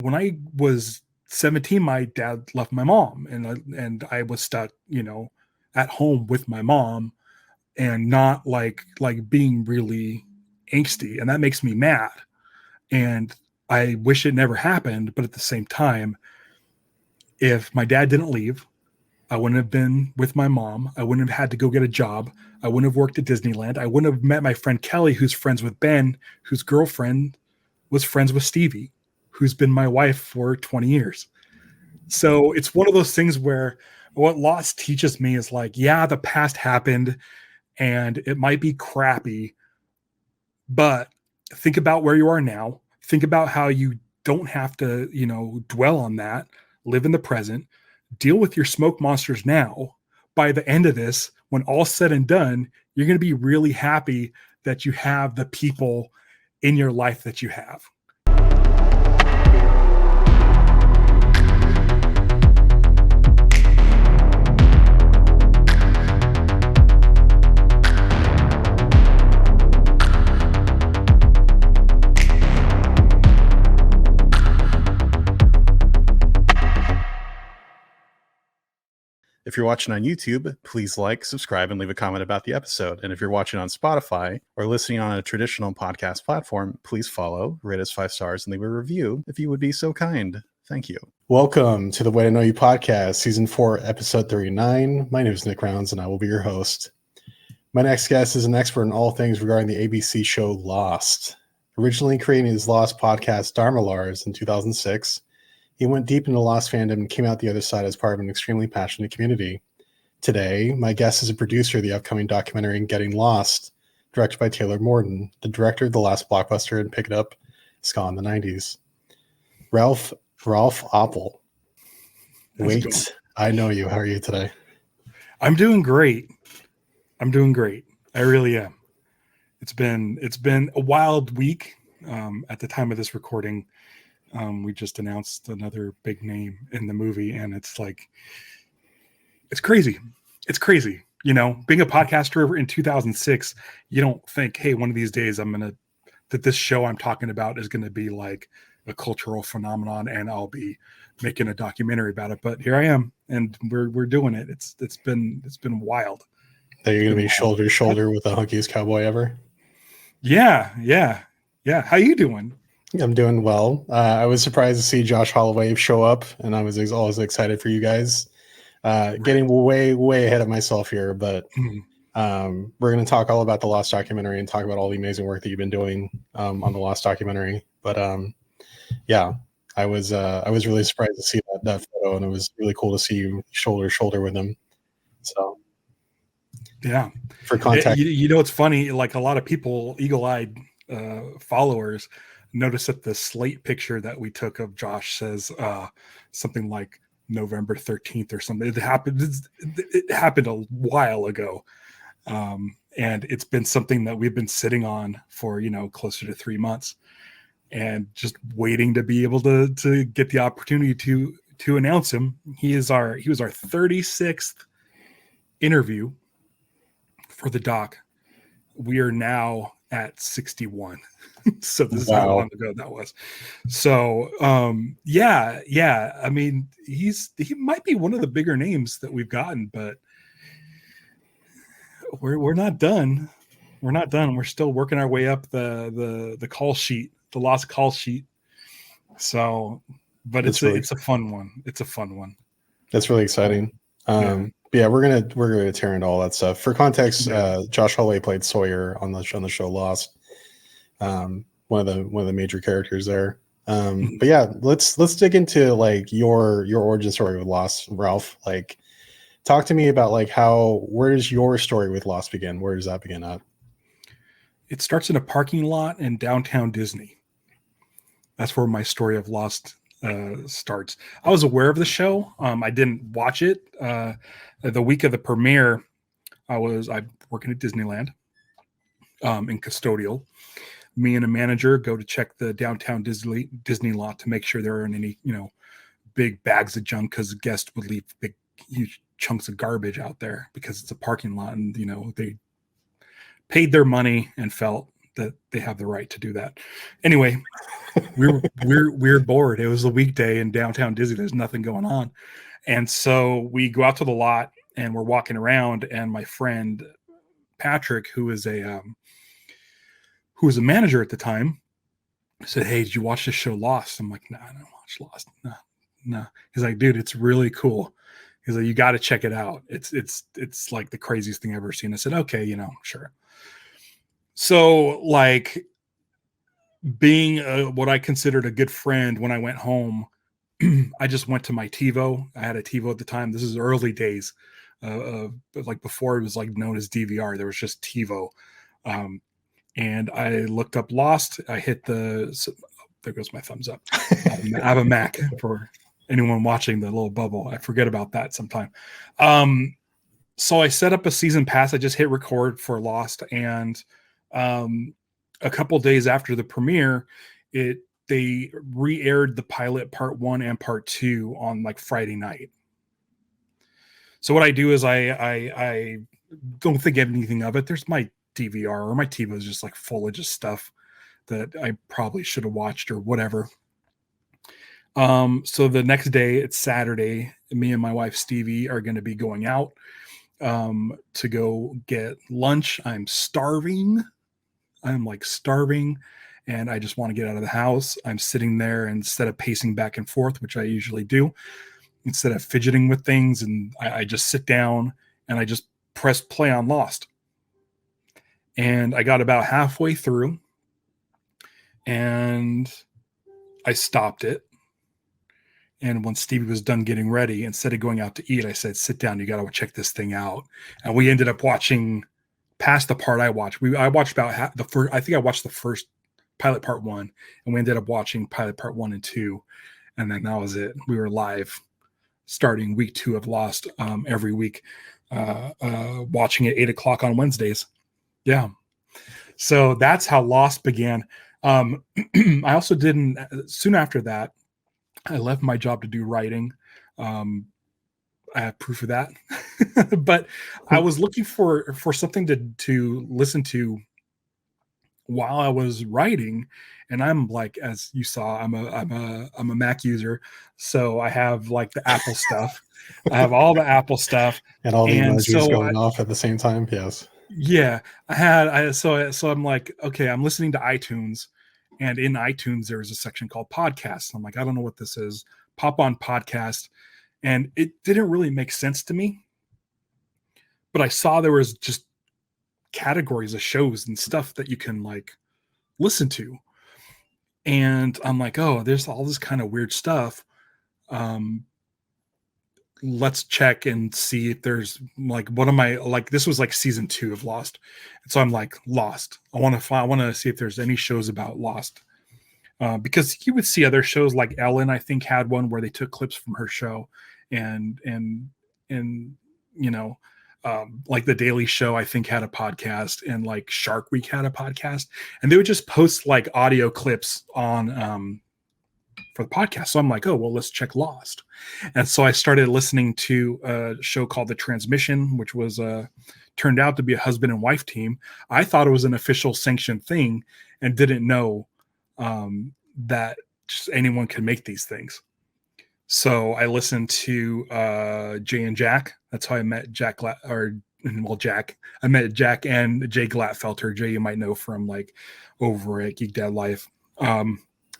When I was 17, my dad left my mom, and I was stuck, at home with my mom, and not like being really angsty, and that makes me mad. And I wish it never happened, but at the same time, if my dad didn't leave, I wouldn't have been with my mom. I wouldn't have had to go get a job. I wouldn't have worked at Disneyland. I wouldn't have met my friend Kelly, who's friends with Ben, whose girlfriend was friends with Stevie, who's been my wife for 20 years. So it's one of those things where what Lost teaches me is like, yeah, the past happened and it might be crappy, but think about where you are now. Think about how you don't have to, dwell on that. Live in the present. Deal with your smoke monsters now. By the end of this, when all's said and done, you're going to be really happy that you have the people in your life that you have. If you're watching on YouTube, please like, subscribe, and leave a comment about the episode. And if you're watching on Spotify or listening on a traditional podcast platform, please follow, rate us 5 stars, and leave a review if you would be so kind. Thank you. Welcome to the Way to Know You podcast, season 4, episode 39. My name is Nick Rounds, and I will be your host. My next guest is an expert in all things regarding the ABC show Lost. Originally creating his Lost podcast, Dharma Lars, in 2006, he went deep into Lost fandom and came out the other side as part of an extremely passionate community. Today, my guest is a producer of the upcoming documentary Getting Lost, directed by Taylor Morden, the director of the Last Blockbuster and Pick It Up, Ska in the 90s. Ralph Apel. Wait, I know you. How are you today? I'm doing great. I really am. It's been a wild week. At the time of this recording, we just announced another big name in the movie, and it's crazy. It's crazy. Being a podcaster in 2006, you don't think, hey, one of these days that this show I'm talking about is going to be like a cultural phenomenon and I'll be making a documentary about it. But here I am, and we're doing it. It's been wild. That you're going to be shoulder to shoulder with the hunkiest cowboy ever? Yeah. How you doing? I'm doing well. I was surprised to see Josh Holloway show up, and I was always excited for you guys. Getting way ahead of myself here, but we're going to talk all about the Lost documentary and talk about all the amazing work that you've been doing on the Lost documentary. But yeah, I was really surprised to see that photo, and it was really cool to see you shoulder to shoulder with him. So yeah, for context, it's funny. Like a lot of people, eagle-eyed followers, notice that the slate picture that we took of Josh says something like November 13th or something. It happened a while ago. And it's been something that we've been sitting on for, closer to 3 months, and just waiting to be able to get the opportunity to announce him. He was our 36th interview for the doc. We are now at 61. So this is how long ago that was. So yeah. I mean, he might be one of the bigger names that we've gotten, but we're not done. We're still working our way up the call sheet, the Lost call sheet. So, but it's a fun one. It's a fun one. That's really exciting. Yeah, we're gonna tear into all that stuff. For context, Josh Holloway played Sawyer on the show Lost. One of the major characters there. But yeah, let's dig into like your origin story with Lost, Ralph. Like, talk to me about like where does your story with Lost begin? Where does that begin at? It starts in a parking lot in downtown Disney. That's where my story of Lost starts. I was aware of the show. I didn't watch it. The week of the premiere, I'm working at Disneyland in custodial. Me and a manager go to check the downtown Disney lot to make sure there aren't any, big bags of junk, because guests would leave big, huge chunks of garbage out there because it's a parking lot, and they paid their money and felt that they have the right to do that. Anyway, we're bored. It was a weekday in downtown Disney. There's nothing going on. And so we go out to the lot and we're walking around, and my friend Patrick, who was a manager at the time, said, "Hey, did you watch the show Lost?" I'm like, "No, I don't watch Lost. No." He's like, "Dude, it's really cool." He's like, "You got to check it out. It's like the craziest thing I've ever seen." I said, "Okay, sure." So, like, being what I considered a good friend, when I went home, I just went to my TiVo. I had a TiVo at the time. This is early days, like before it was like known as DVR. There was just TiVo. And I looked up Lost. I hit there goes my thumbs up. I have a Mac for anyone watching the little bubble. I forget about that sometime. So I set up a season pass. I just hit record for Lost. And a couple days after the premiere, they re-aired the pilot part 1 and part 2 on like Friday night. So what I do is I don't think anything of it. There's my DVR, or my TiVo is just like full of just stuff that I probably should have watched or whatever. So the next day, it's Saturday, me and my wife Stevie are going to be going out to go get lunch. I'm starving. I'm like starving, and I just want to get out of the house. I'm sitting there, and instead of pacing back and forth, which I usually do, instead of fidgeting with things, and I just sit down and I just press play on Lost. And I got about halfway through and I stopped it. And when Stevie was done getting ready, instead of going out to eat, I said, "Sit down. You got to check this thing out." And we ended up watching past the part I watched. I watched about I think I watched the first pilot part 1, and we ended up watching pilot part 1 and 2. And then that was it. We were live starting week 2 of Lost every week, watching at 8:00 on Wednesdays. Yeah. So that's how Lost began. I also soon after that, I left my job to do writing. I have proof of that. But I was looking for something to listen to while I was writing. And I'm like, as you saw, I'm a Mac user. So I have like the Apple stuff. I have all the Apple stuff. And all the emojis going off at the same time. Yes. Yeah, so I'm like, okay, I'm listening to iTunes, and in iTunes there's a section called podcasts. I'm like, I don't know what this is. Pop on podcast, and it didn't really make sense to me. But I saw there was just categories of shows and stuff that you can like listen to, and I'm like, oh, there's all this kind of weird stuff. Let's check and see if there's like, what am I like? This was like season 2 of Lost. And so I'm like, Lost. I want to see if there's any shows about Lost. Because you would see other shows like Ellen, I think, had one where they took clips from her show, and like the Daily Show, I think, had a podcast, and like Shark Week had a podcast, and they would just post like audio clips on for the podcast. So I'm like, oh, well, let's check Lost. And so I started listening to a show called The Transmission, which was turned out to be a husband and wife team. I thought it was an official sanctioned thing and didn't know that just anyone could make these things. So I listened to Jay and Jack. That's how I met Jack. I met Jack and Jay Glatfelter. Jay, you might know from like over at Geek Dad Life.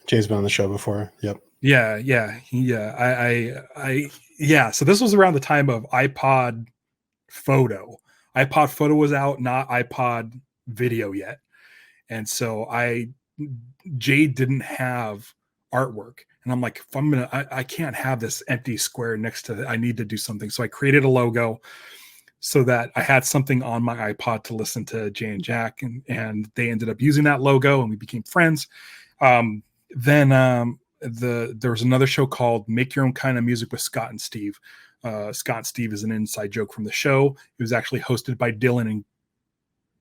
Jay's been on the show before. Yep. Yeah. So this was around the time of iPod Photo. iPod Photo was out, not iPod Video yet. And so Jay didn't have artwork. And I'm like, if I can't have this empty square next to it. I need to do something. So I created a logo so that I had something on my iPod to listen to Jay and Jack, and they ended up using that logo, and we became friends. Then there was another show called Make Your Own Kind of Music with Scott and Steve. Scott and Steve is an inside joke from the show. It was actually hosted by Dylan and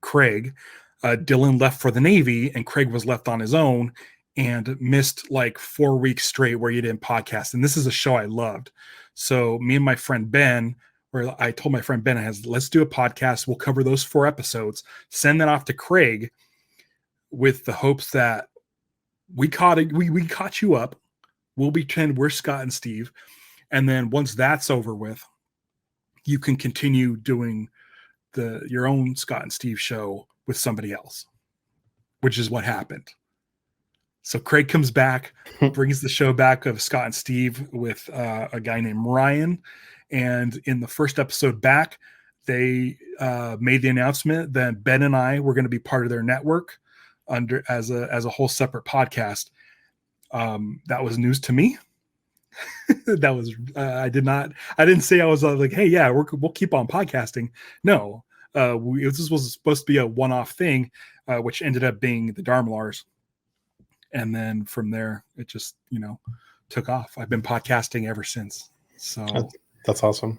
Craig. Dylan left for the Navy, and Craig was left on his own and missed like 4 weeks straight where he didn't podcast. And this is a show I loved. So me and my friend Ben, where I told my friend Ben, let's do a podcast. We'll cover those 4 episodes, send that off to Craig. with the hopes that we caught you up. We'll pretend we're Scott and Steve. And then once that's over with, you can continue doing your own Scott and Steve show with somebody else, which is what happened. So Craig comes back, brings the show back of Scott and Steve with a guy named Ryan. And in the first episode back, they made the announcement that Ben and I were going to be part of their network as a whole separate podcast. That was news to me. That was I didn't say I was like, hey, yeah, we'll keep on podcasting. No, this was supposed to be a one-off thing, which ended up being the Dharmalars. And then from there, it just, took off. I've been podcasting ever since. So that's awesome.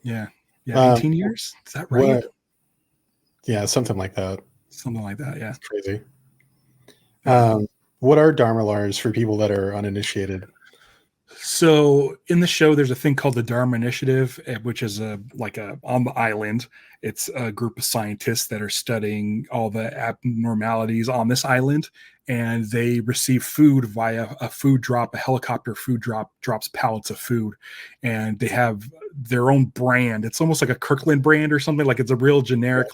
Yeah. 18 years. Is that right? Yeah, something like that. Something like that. Yeah. It's crazy. What are Dharmalars for people that are uninitiated? So in the show, there's a thing called the Dharma Initiative, which is on the island. It's a group of scientists that are studying all the abnormalities on this island, and they receive food via a food drop. A helicopter food drop drops pallets of food, and they have their own brand. It's almost like a Kirkland brand or something. Like it's a real generic,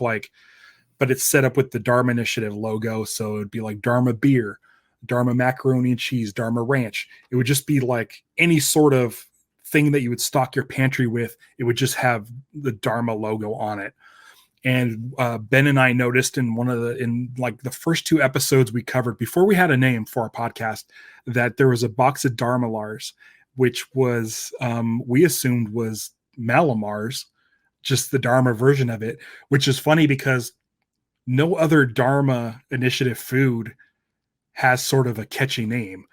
but it's set up with the Dharma Initiative logo. So it'd be like Dharma beer, Dharma macaroni and cheese, Dharma ranch. It would just be like any sort of thing that you would stock your pantry with. It would just have the Dharma logo on it. And Ben and I noticed in the first two episodes we covered before we had a name for our podcast, that there was a box of Dharmalars, which was we assumed was Malamars, just the Dharma version of it, which is funny because no other Dharma Initiative food has sort of a catchy name.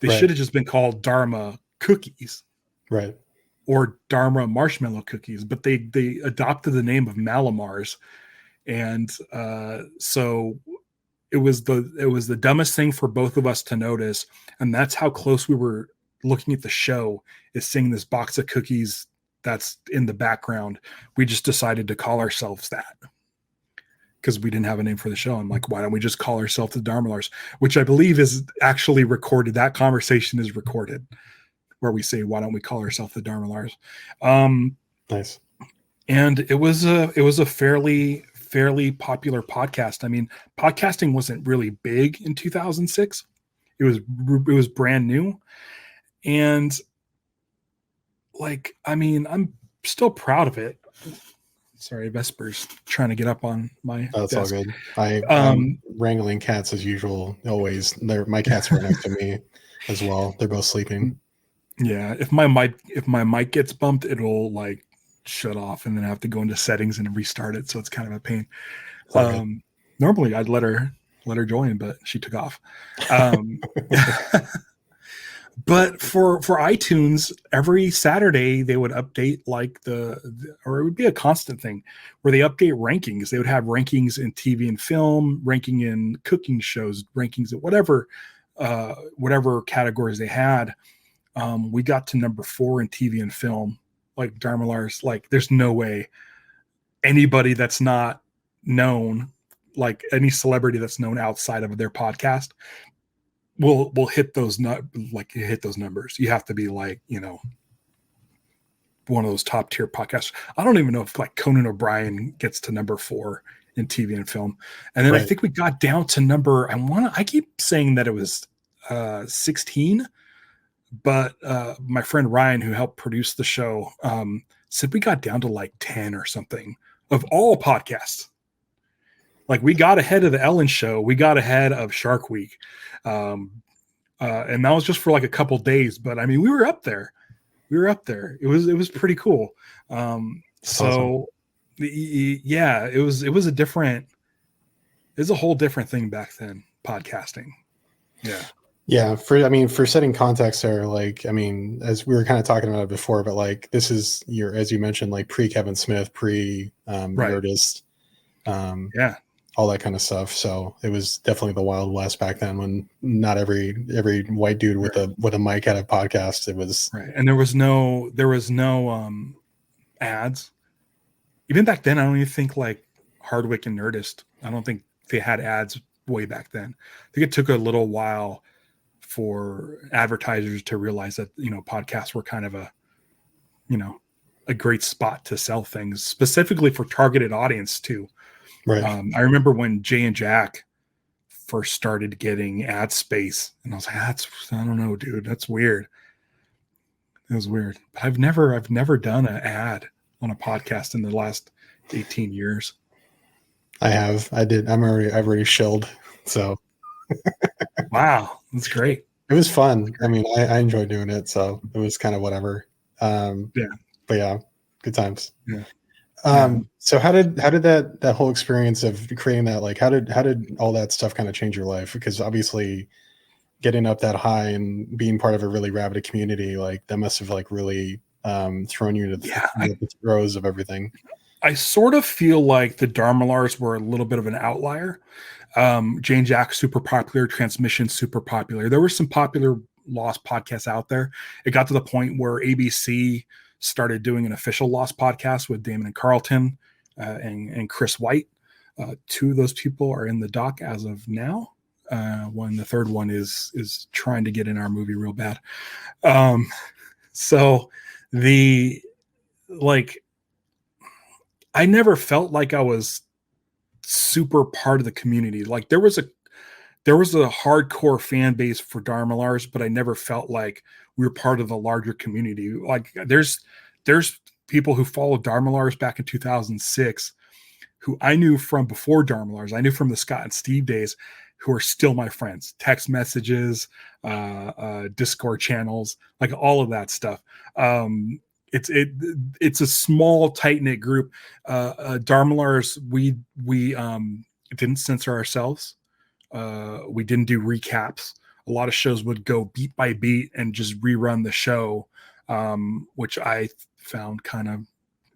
They should have just been called Dharma cookies. Right. Or Dharma marshmallow cookies, but they adopted the name of Malamars. And so it was the dumbest thing for both of us to notice. And that's how close we were looking at the show, is seeing this box of cookies that's in the background. We just decided to call ourselves that because we didn't have a name for the show. I'm like, why don't we just call ourselves the Dharmalars, which I believe is actually recorded. That conversation is recorded where we say, why don't we call ourselves the Dharmalars? Nice. And it was a fairly popular podcast. I mean, podcasting wasn't really big in 2006. It was brand new. And I'm still proud of it. Sorry, Vesper's trying to get up on my That's desk. all good. I'm wrangling cats as usual. Always. My cats are next to me as well. They're both sleeping. Yeah. If my mic gets bumped, it'll shut off and then I have to go into settings and restart it. So it's kind of a pain. Normally I'd let her join, but she took off. But for iTunes, every Saturday they would update or it would be a constant thing where they update rankings. They would have rankings in TV and film, ranking in cooking shows, rankings at whatever categories they had. We got to number 4 in TV and film, like Dharmalars. Like there's no way anybody that's not known, like any celebrity that's known outside of their podcast, will hit those numbers. You have to be one of those top tier podcasts. I don't even know if Conan O'Brien gets to number 4 in TV and film. And then I think we got down to I keep saying that it was 16, but my friend Ryan, who helped produce the show, said we got down to 10 or something of all podcasts. We got ahead of the Ellen Show. We got ahead of Shark Week. And that was just for a couple days. But I mean, we were up there. It was pretty cool. Awesome. Yeah, it was a whole different thing back then, podcasting. Yeah. Yeah. For setting context there, as we were kind of talking about it before, but this is as you mentioned, pre Kevin Smith, pre Nerdist. Yeah. All that kind of stuff. So it was definitely the Wild West back then, when not every white dude with a mic had a podcast. It was right. And there was no ads. Even back then, I don't even think Hardwick and Nerdist, I don't think they had ads way back then. I think it took a little while for advertisers to realize that, podcasts were kind of a great spot to sell things, specifically for targeted audience too. Right. I remember when Jay and Jack first started getting ad space, and I was like, I don't know, dude, that's weird. It was weird. But I've never done an ad on a podcast in the last 18 years. I've already shilled. So wow, that's great. It was fun. I mean, I enjoyed doing it, so it was kind of whatever. Yeah. But yeah, good times. Yeah. So how did that whole experience of creating that, like, how did all that stuff kind of change your life? Because obviously getting up that high and being part of a really rabid community, like that must have like really thrown you into the throes of everything. I sort of feel like the Dharmalars were a little bit of an outlier. Jane Jack, super popular. Transmission, super popular. There were some popular Lost podcasts out there. It got to the point where ABC started doing an official Lost podcast with Damon and Carlton and Chris White. Two of those people are in the dock as of now. When the third one is trying to get in our movie real bad. So I never felt like I was super part of the community. Like there was a hardcore fan base for Dharmalars, but I never felt like we were part of the larger community. Like there's people who followed Dharmalars back in 2006 who I knew from before Dharmalars. I knew from the Scott and Steve days, who are still my friends. Text messages, Discord channels, like all of that stuff. It's a small, tight-knit group. Dharmalars, we didn't censor ourselves. We didn't do recaps. A lot of shows would go beat by beat and just rerun the show, which I found kind of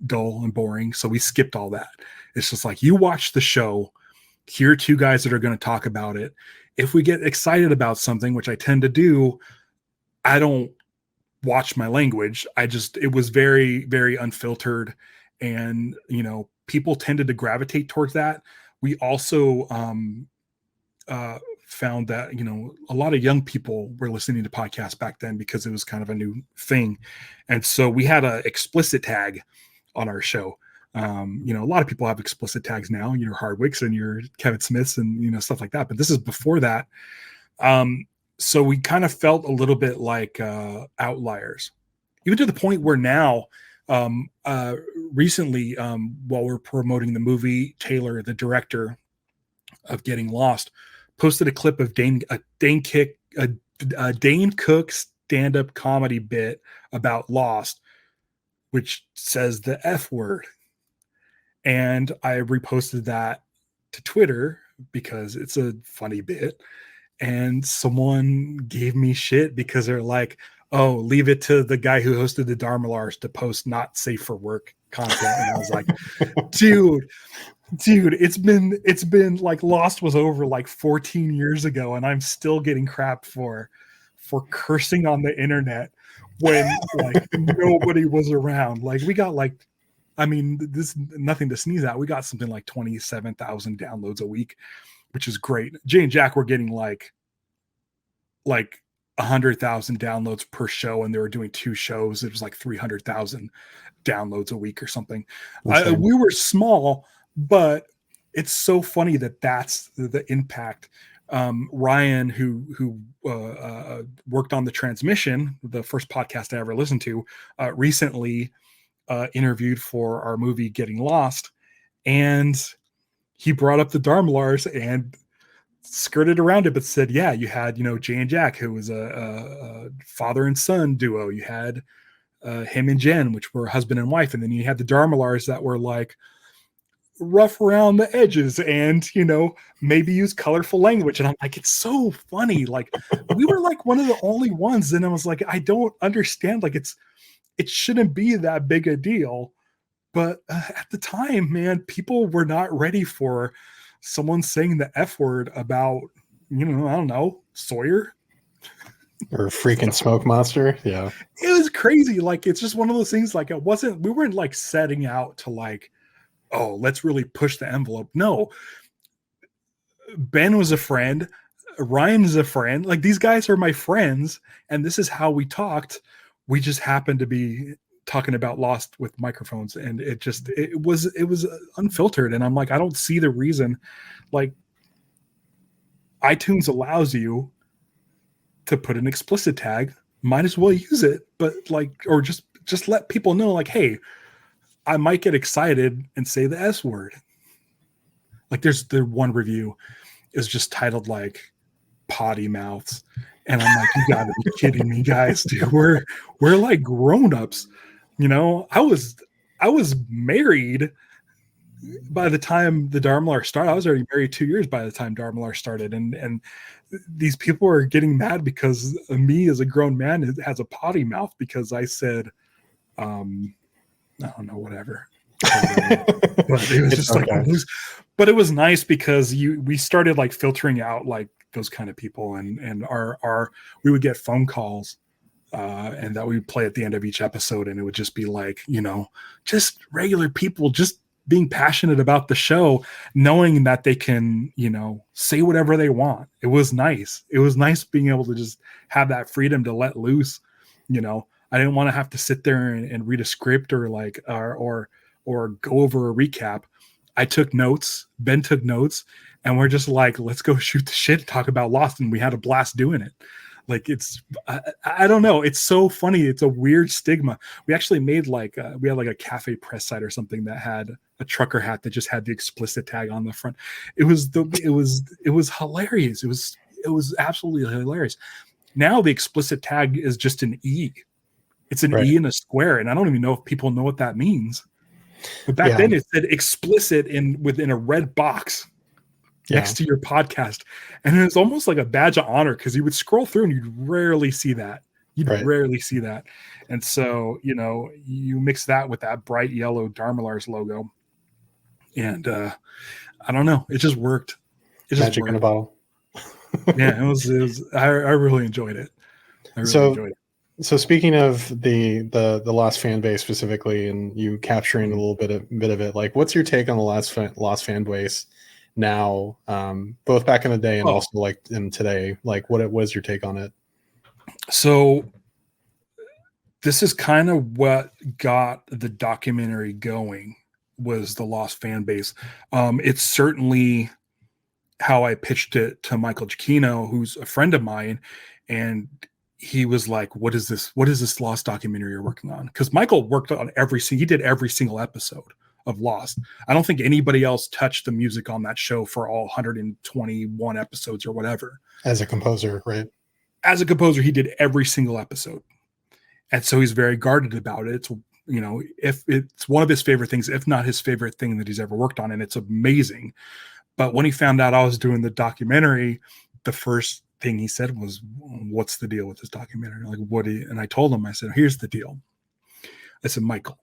dull and boring. So we skipped all that. It's just like, you watch the show. Here are two guys that are going to talk about it. If we get excited about something, which I tend to do, I don't watch my language. It was very, very unfiltered. And, people tended to gravitate towards that. We also found that, a lot of young people were listening to podcasts back then because it was kind of a new thing. And so we had an explicit tag on our show. A lot of people have explicit tags now, your Hardwicks and your Kevin Smiths and, stuff like that. But this is before that. So we kind of felt a little bit like outliers, even to the point where now, recently, while we're promoting the movie, Taylor, the director of Getting Lost, posted a clip of Dane Cook's stand-up comedy bit about Lost, which says the F word. And I reposted that to Twitter because it's a funny bit. And someone gave me shit because they're like, oh, leave it to the guy who hosted the Dharmalars to post not safe for work content. And I was like, dude, it's been like Lost was over like 14 years ago. And I'm still getting crap for cursing on the internet when like nobody was around. Like we got like, I mean, this nothing to sneeze at. We got something like 27,000 downloads a week, which is great. Jay and Jack were getting like 100,000 downloads per show, and they were doing two shows. It was like 300,000 downloads a week or something. We were small, but it's so funny that's the impact. Ryan, who worked on the Transmission, the first podcast I ever listened to, recently interviewed for our movie Getting Lost, and he brought up the Dharmalars and skirted around it, but said, yeah, you had, Jay and Jack, who was a father and son duo. You had him and Jen, which were husband and wife. And then you had the Dharmalars that were like rough around the edges and, maybe use colorful language. And I'm like, it's so funny. Like we were like one of the only ones. And I was like, I don't understand. Like it shouldn't be that big a deal. But at the time, man, people were not ready for someone saying the F word about, I don't know, Sawyer. Or freaking Smoke Monster. Yeah. It was crazy. Like, it's just one of those things, like we weren't like setting out to like, oh, let's really push the envelope. No. Ben was a friend. Ryan is a friend. Like, these guys are my friends, and this is how we talked. We just happened to be talking about Lost with microphones, and it was unfiltered. And I'm like, I don't see the reason. Like, iTunes allows you to put an explicit tag. Might as well use it, but like, or just let people know, like, hey, I might get excited and say the S word. Like, there's the one review is just titled like potty mouths, and I'm like, you gotta be kidding me, guys, dude. We're like grown-ups. You know, I was married by the time the Dharmalar started. I was already married 2 years by the time Dharmalar started, and these people are getting mad because me as a grown man has a potty mouth because I said, I don't know, whatever. But it was just okay. Like, but it was nice because we started like filtering out like those kind of people, and our we would get phone calls and that we would play at the end of each episode, and it would just be like, you know, just regular people just being passionate about the show, knowing that they can, you know, say whatever they want. It was nice. It was nice being able to just have that freedom to let loose. You know, I didn't want to have to sit there and read a script or like or go over a recap. I took notes. Ben took notes, and we're just like, let's go shoot the shit, talk about Lost, and we had a blast doing it. Like, it's, I don't know. It's so funny. It's a weird stigma. We actually made like, we had like a cafe press site or something that had a trucker hat that just had the explicit tag on the front. It was hilarious. It was absolutely hilarious. Now the explicit tag is just an E. It's an E and a square. And I don't even know if people know what that means. But back then it said explicit within a red box next to your podcast, and it was almost like a badge of honor because you would scroll through and you'd rarely see that. Rarely see that. And so, you know, you mix that with that bright yellow Dharmalar's logo, and I don't know, it just worked. It just magic worked. In a bottle. Yeah, it was. I really enjoyed it. So speaking of the Lost fan base specifically, and you capturing a little bit of it, like, what's your take on the Lost fan base now, both back in the day and also like in today? Like, what was your take on it? So this is kind of what got the documentary going, was the Lost fan base. It's certainly how I pitched it to Michael Giacchino, who's a friend of mine, and he was like, what is this Lost documentary you're working on? Because Michael worked on he did every single episode of Lost. I don't think anybody else touched the music on that show for all 121 episodes or whatever. As a composer, right? As a composer, he did every single episode. And so he's very guarded about it. It's, you know, if it's one of his favorite things, if not his favorite thing that he's ever worked on, and it's amazing. But when he found out I was doing the documentary, the first thing he said was, what's the deal with this documentary? Like, and I told him, I said, here's the deal. I said, Michael,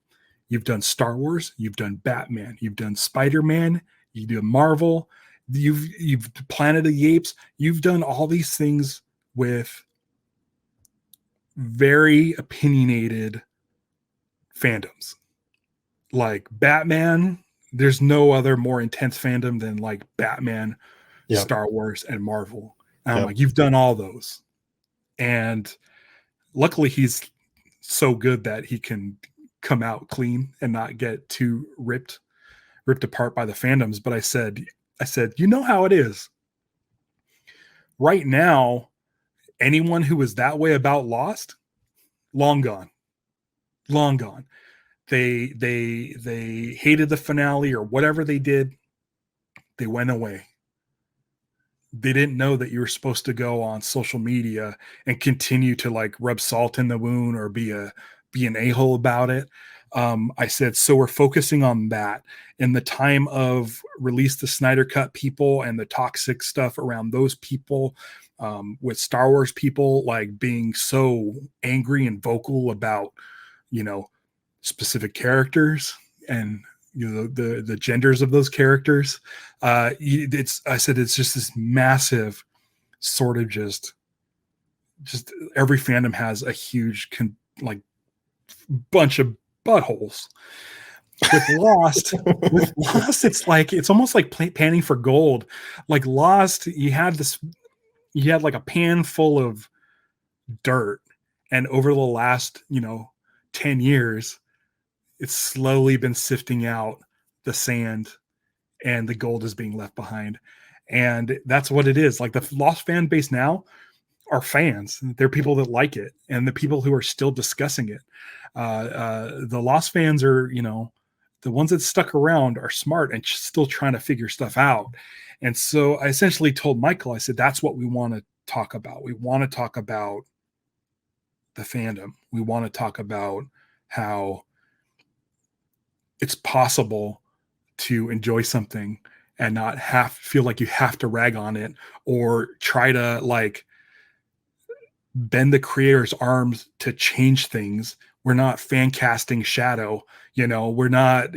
you've done Star Wars, you've done Batman, you've done Spider-Man, you do Marvel, you've Planet of the Apes, you've done all these things with very opinionated fandoms. Like Batman, there's no other more intense fandom than like Batman, Star Wars, and Marvel. And I'm like, you've done all those. And luckily he's so good that he can come out clean and not get too ripped apart by the fandoms. But I said, you know how it is. Right now, anyone who was that way about Lost, long gone. They hated the finale or whatever they did. They went away. They didn't know that you were supposed to go on social media and continue to like rub salt in the wound or be an a-hole about it. I said, so we're focusing on that. In the time of release the Snyder Cut people and the toxic stuff around those people, with Star Wars people like being so angry and vocal about, you know, specific characters and, you know, the genders of those characters. I said, it's just this massive sort of just every fandom has a huge like bunch of buttholes. With Lost, it's like it's almost like panning for gold. Like Lost, you had like a pan full of dirt, and over the last 10 years, it's slowly been sifting out the sand, and the gold is being left behind. And that's what it is. Like the Lost fan base now are fans. They're people that like it, and the people who are still discussing it. The Lost fans are, the ones that stuck around are smart and still trying to figure stuff out. And so I essentially told Michael, I said, that's what we want to talk about. We want to talk about the fandom. We want to talk about how it's possible to enjoy something and not feel like you have to rag on it or try to like bend the creator's arms to change things. We're not fan casting Shadow. We're not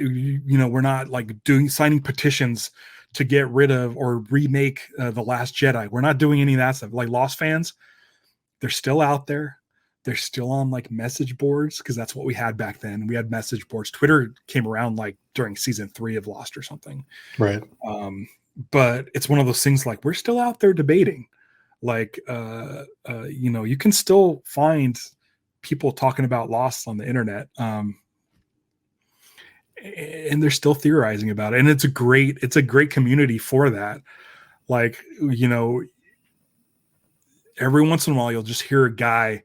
like signing petitions to get rid of or remake The Last Jedi. We're not doing any of that stuff. Like Lost fans, they're still out there. They're still on like message boards, because that's what we had back then. We had message boards. Twitter came around like during season 3 of Lost or something. Right. But it's one of those things like we're still out there debating. Like, you can still find people talking about Lost on the internet. And they're still theorizing about it. And it's a great community for that. Like, every once in a while you'll just hear a guy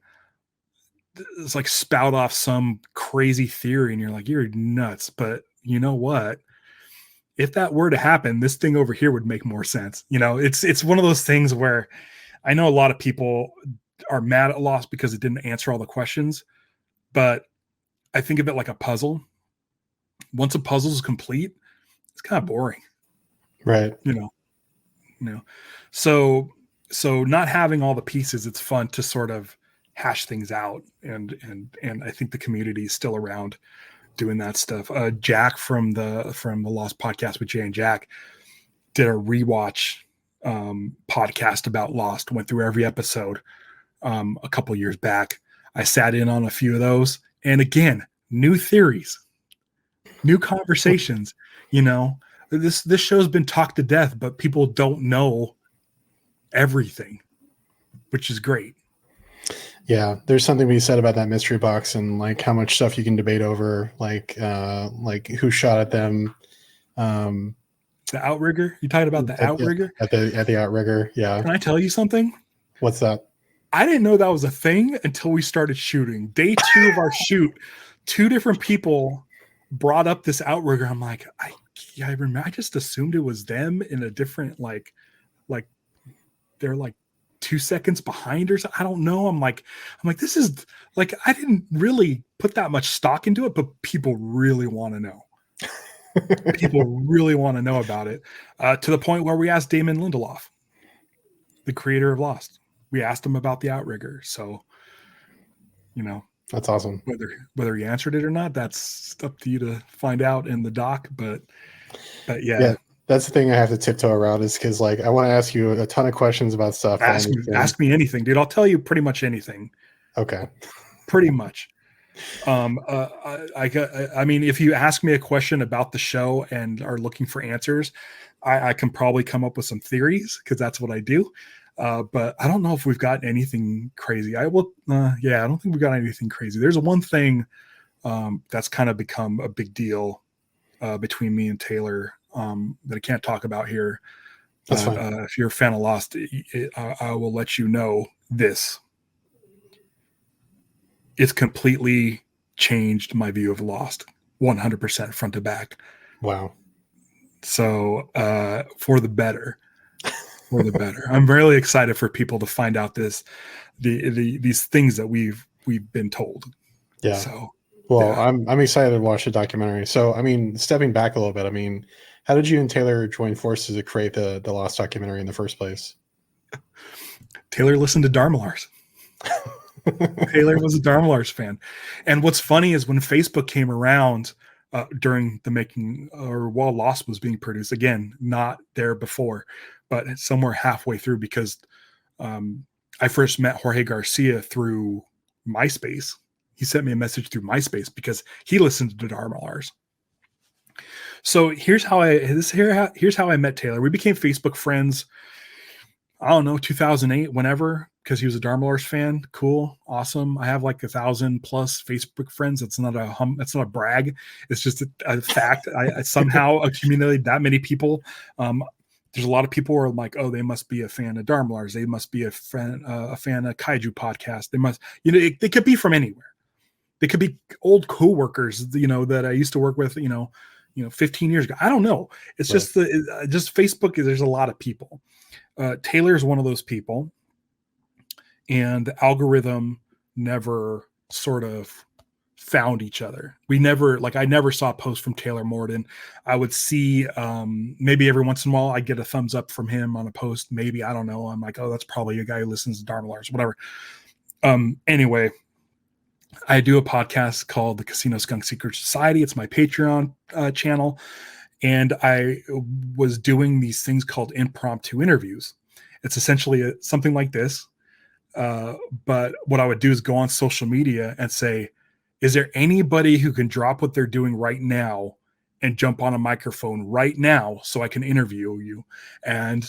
it's like spout off some crazy theory and you're like, you're nuts. But you know what? If that were to happen, this thing over here would make more sense. It's one of those things where I know a lot of people are mad at Lost because it didn't answer all the questions, but I think of it like a puzzle. Once a puzzle is complete, it's kind of boring. Right. So not having all the pieces, it's fun to sort of hash things out, and I think the community is still around doing that stuff. Jack from the Lost podcast with Jay and Jack did a rewatch podcast about Lost, went through every episode a couple years back. I sat in on a few of those, and again, new theories, new conversations. This show's been talked to death, but people don't know everything, which is great. Yeah, there's something to be said about that mystery box and like how much stuff you can debate over, like who shot at them. The outrigger. You talking about the outrigger? At the outrigger, yeah. Can I tell you something? What's that? I didn't know that was a thing until we started shooting. Day 2 of our shoot, 2 different people brought up this outrigger. I'm like, I remember. I just assumed it was them in a different like they're like 2 seconds behind or something. I don't know. I'm like, this is like, I didn't really put that much stock into it, but people really want to know. People really want to know about it, to the point where we asked Damon Lindelof, the creator of Lost. We asked him about the outrigger. So, that's awesome. Whether he answered it or not, that's up to you to find out in the doc. But yeah. That's the thing I have to tiptoe around, is because like I want to ask you a ton of questions about stuff. Ask me anything, dude. I'll tell you pretty much anything. Okay. Pretty much. I mean, if you ask me a question about the show and are looking for answers, I can probably come up with some theories, because that's what I do. But I don't know if we've got anything crazy. I don't think we've got anything crazy. There's one thing that's kind of become a big deal between me and Taylor that I can't talk about here. That's fine. If you're a fan of Lost, I will let you know this. It's completely changed my view of Lost, 100% front to back. Wow. So for the better. For the better. I'm really excited for people to find out these things that we've been told. Yeah. So I'm excited to watch the documentary. So I mean, stepping back a little bit, I mean, how did you and Taylor join forces to create the Lost documentary in the first place? Taylor listened to Dharmalars. Taylor was a Dharmalars fan. And what's funny is when Facebook came around during the making, or while Lost was being produced, again, not there before, but somewhere halfway through, because I first met Jorge Garcia through MySpace. He sent me a message through MySpace because he listened to Dharmalars. So here's how I met Taylor. We became Facebook friends. I don't know, 2008, whenever, because he was a Darmalars fan. Cool, awesome. I have like 1,000 plus Facebook friends. That's not a brag. It's just a fact. I somehow accumulated that many people. There's a lot of people who are like, oh, they must be a fan of Darmalars. They must be a fan of Kaiju podcast. They must, they could be from anywhere. They could be old coworkers, that I used to work with, 15 years ago. I don't know. It's just just Facebook. There's a lot of people. Taylor is one of those people, and the algorithm never sort of found each other. I never saw a post from Taylor Morden. I would see maybe every once in a while I'd get a thumbs up from him on a post. Maybe, I don't know. I'm like, oh, that's probably a guy who listens to Darmalars, whatever. Anyway, I do a podcast called the Casino Skunk Secret Society. It's my Patreon channel. And I was doing these things called impromptu interviews. It's essentially something like this. But what I would do is go on social media and say, is there anybody who can drop what they're doing right now and jump on a microphone right now so I can interview you? And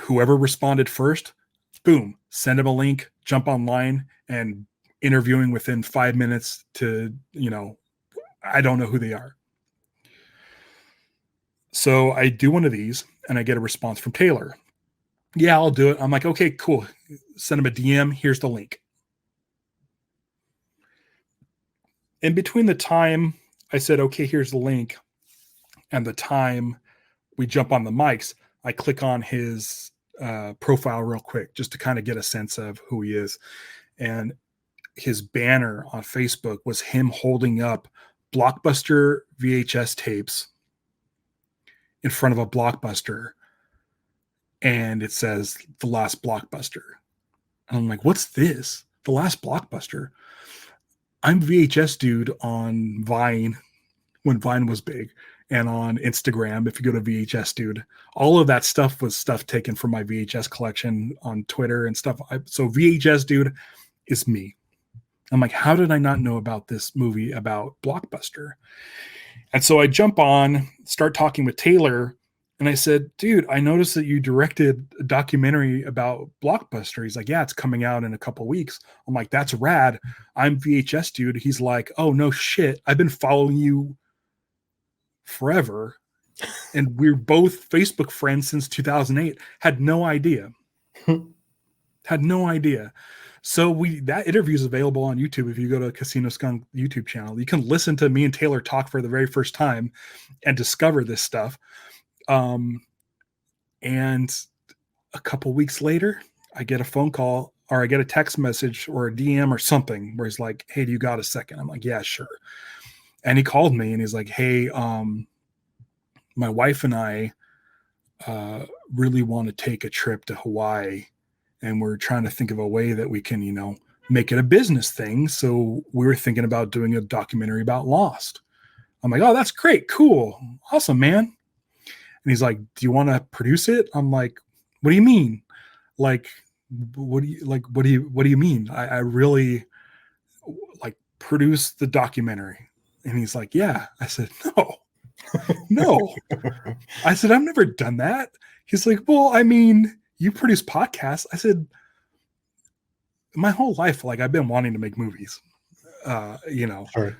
whoever responded first, boom, send them a link, jump online, and interviewing within 5 minutes to, I don't know who they are. So I do one of these and I get a response from Taylor. Yeah, I'll do it. I'm like, okay, cool. Send him a DM. Here's the link. In between the time I said, okay, here's the link, and the time we jump on the mics, I click on his profile real quick just to kind of get a sense of who he is. And his banner on Facebook was him holding up Blockbuster VHS tapes in front of a Blockbuster, and it says The Last Blockbuster. And I'm like, what's this? The Last Blockbuster? I'm VHS dude on Vine when Vine was big, and on Instagram, if you go to VHS dude, all of that stuff was stuff taken from my VHS collection on Twitter and stuff. So VHS dude is me. I'm like, how did I not know about this movie about Blockbuster? And so I jump on, start talking with Taylor, and I said, dude, I noticed that you directed a documentary about Blockbuster. He's like, yeah, it's coming out in a couple weeks. I'm like, that's rad. I'm VHS dude. He's like, oh, no shit. I've been following you forever. And we're both Facebook friends since 2008. Had no idea. So that interview is available on YouTube. If you go to Casino Skunk YouTube channel, you can listen to me and Taylor talk for the very first time and discover this stuff. And a couple weeks later, I get a phone call, or I get a text message or a DM or something where he's like, hey, do you got a second? I'm like, yeah, sure. And he called me and he's like, hey, my wife and I really want to take a trip to Hawaii, and we're trying to think of a way that we can, make it a business thing. So we were thinking about doing a documentary about Lost. I'm like, oh, that's great. Cool. Awesome, man. And he's like, do you want to produce it? I'm like, what do you mean? Like, what do you mean? I really like produce the documentary. And he's like, yeah. I said, no. I said, I've never done that. He's like, well, I mean, you produce podcasts. I said, my whole life, like, I've been wanting to make movies. Sure.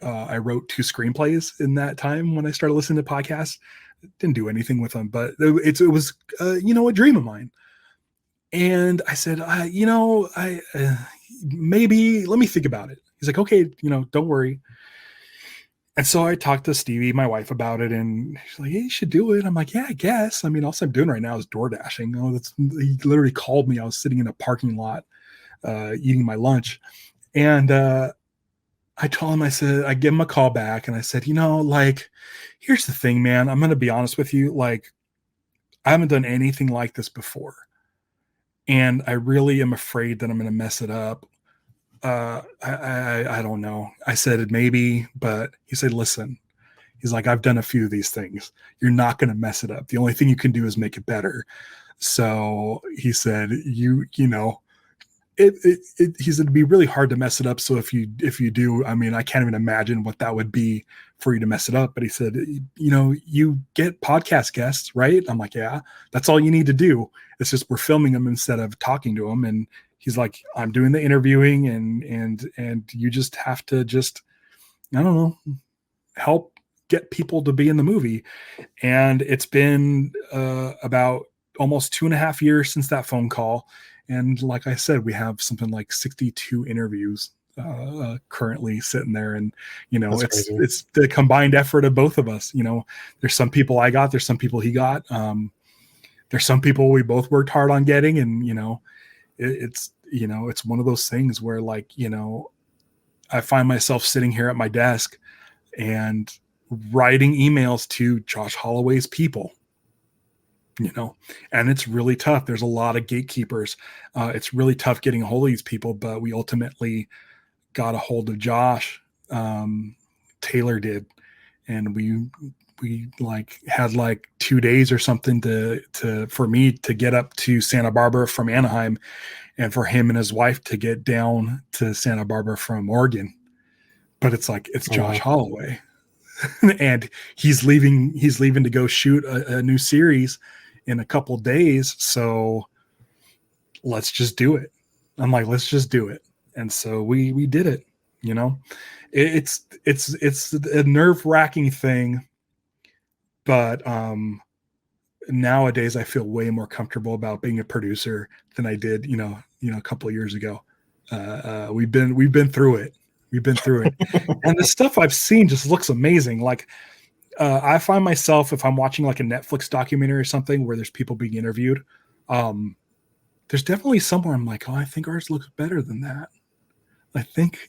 I wrote 2 screenplays in that time when I started listening to podcasts. Didn't do anything with them, but it was a dream of mine. And I said, maybe let me think about it. He's like, okay, don't worry. And so I talked to Stevie, my wife, about it, and she's like, hey, you should do it. I'm like, yeah, I guess. I mean, all I'm doing right now is door dashing. He literally called me. I was sitting in a parking lot eating my lunch. And I told him, I gave him a call back, and I said, here's the thing, man. I'm going to be honest with you. Like, I haven't done anything like this before. And I really am afraid that I'm going to mess it up. I don't know. I said maybe, but he said, listen, he's like, I've done a few of these things. You're not going to mess it up. The only thing you can do is make it better. So he said, he said it'd be really hard to mess it up. So if you do, I mean, I can't even imagine what that would be for you to mess it up. But he said, you get podcast guests, right? I'm like, yeah, that's all you need to do. It's just we're filming them instead of talking to them. And he's like, I'm doing the interviewing, and you just have to I don't know, help get people to be in the movie. And it's been about almost 2.5 years since that phone call. And like I said, we have something like 62 interviews currently sitting there. And, it's the combined effort of both of us. There's some people I got, there's some people he got. There's some people we both worked hard on getting. And, it's one of those things where I find myself sitting here at my desk and writing emails to Josh Holloway's people. And it's really tough. There's a lot of gatekeepers. It's really tough getting a hold of these people, but we ultimately got a hold of Josh. Taylor did. And we had 2 days or something for me to get up to Santa Barbara from Anaheim, and for him and his wife to get down to Santa Barbara from Oregon. But it's Josh Holloway. And he's leaving to go shoot a new series in a couple days. So let's just do it. I'm like, let's just do it. And so we did it. It's a nerve-wracking thing, but nowadays I feel way more comfortable about being a producer than I did, a couple of years ago. We've been through it. We've been through it. And the stuff I've seen just looks amazing. I find myself, if I'm watching a Netflix documentary or something where there's people being interviewed, there's definitely somewhere I'm like, oh, I think ours looks better than that. I think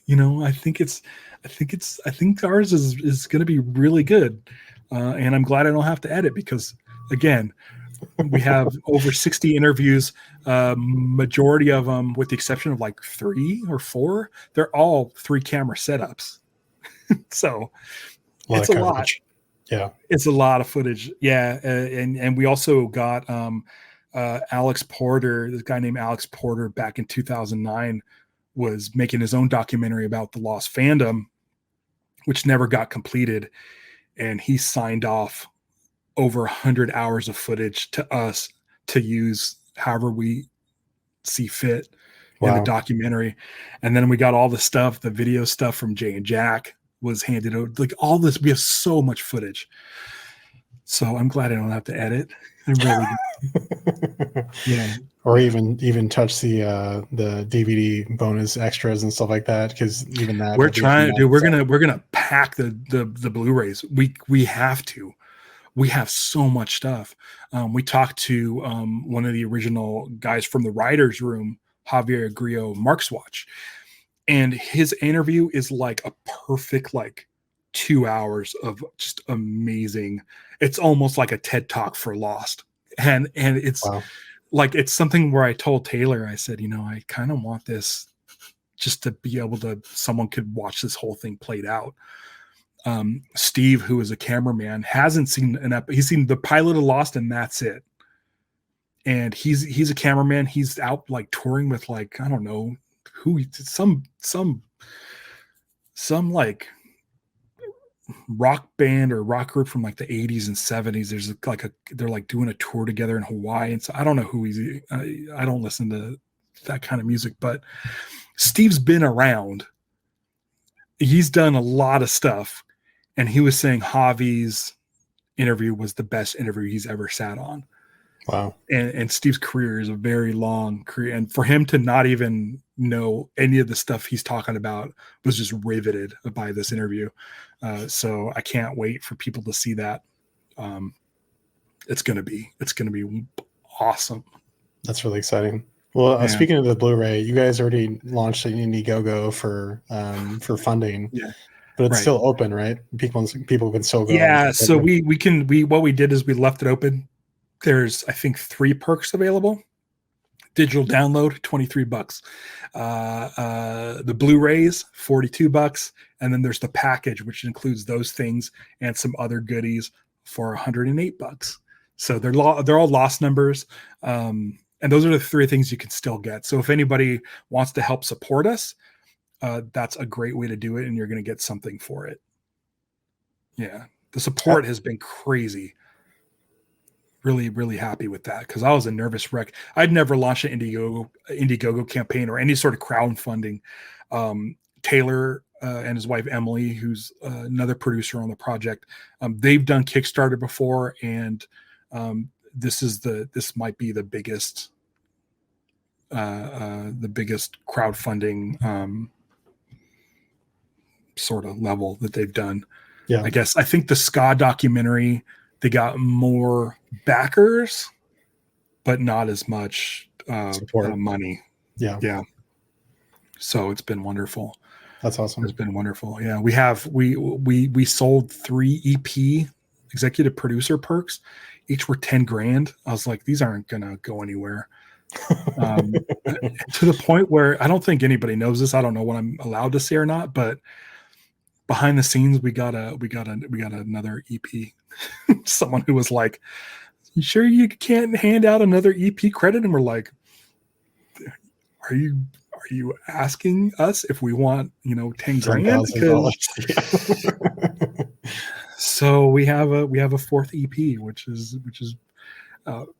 ours is going to be really good. And I'm glad I don't have to edit because, again, we have over 60 interviews. Majority of them, with the exception of 3 or 4, they're all 3-camera setups. So it's a lot. Yeah, it's a lot of footage. Yeah, and we also got Alex Porter. This guy named Alex Porter back in 2009 was making his own documentary about the Lost fandom, which never got completed, and he signed off over 100 hours of footage to us to use however we see fit in the documentary. And then we got all the stuff, the video stuff from Jay and Jack was handed over. All this, we have so much footage. So I'm glad I don't have to edit. I really yeah. Or even touch the DVD bonus extras and stuff like that, because even that we're trying, dude. We're gonna pack the Blu-rays. We have to. We have so much stuff. We talked to one of the original guys from the writers' room, Javier Grillo Markswatch, and his interview is a perfect 2 hours of just amazing. It's almost like a TED Talk for Lost, and it's it's something where I told Taylor, I said, I kind of want this just to be able to, someone could watch this whole thing played out. Steve, who is a cameraman, hasn't seen he's seen the pilot of Lost, and that's it. And he's a cameraman. He's out touring with I don't know who, some rock band or rock group from the 80s and 70s. There's they're doing a tour together in Hawaii, and so I don't know who he's. I don't listen to that kind of music, but Steve's been around. He's done a lot of stuff. And he was saying Javi's interview was the best interview he's ever sat on. Wow. And Steve's career is a very long career. And for him to not even know any of the stuff he's talking about was just riveted by this interview. So I can't wait for people to see that. It's going to be awesome. That's really exciting. Well, speaking of the Blu-ray, you guys already launched an Indiegogo for funding. Yeah. But it's still open, right? People can still go. Yeah, so what we did is we left it open. There's, I think, 3 perks available. Digital download, $23. The Blu-rays, $42, and then there's the package, which includes those things and some other goodies for $108. So they're all lost numbers. And those are the three things you can still get. So if anybody wants to help support us, that's a great way to do it, and you're going to get something for it. Yeah, the support has been crazy. Really, really happy with that, because I was a nervous wreck. I'd never launched an Indiegogo campaign or any sort of crowdfunding. Taylor and his wife Emily, who's another producer on the project, they've done Kickstarter before, and this might be the biggest crowdfunding sort of level that they've done. Yeah, I think the ska documentary, they got more backers, but not as much money. Yeah. So it's been wonderful. That's awesome. It's been wonderful. Yeah, we sold 3 EP executive producer perks. Each were 10 grand. I was like, these aren't gonna go anywhere. To the point where I don't think anybody knows this. I don't know what I'm allowed to say or not, but behind the scenes, we got another EP. Someone who was like, "You sure you can't hand out another EP credit?" And we're like, "Are you asking us if we want 10 grand?" So we have a 4th EP, which is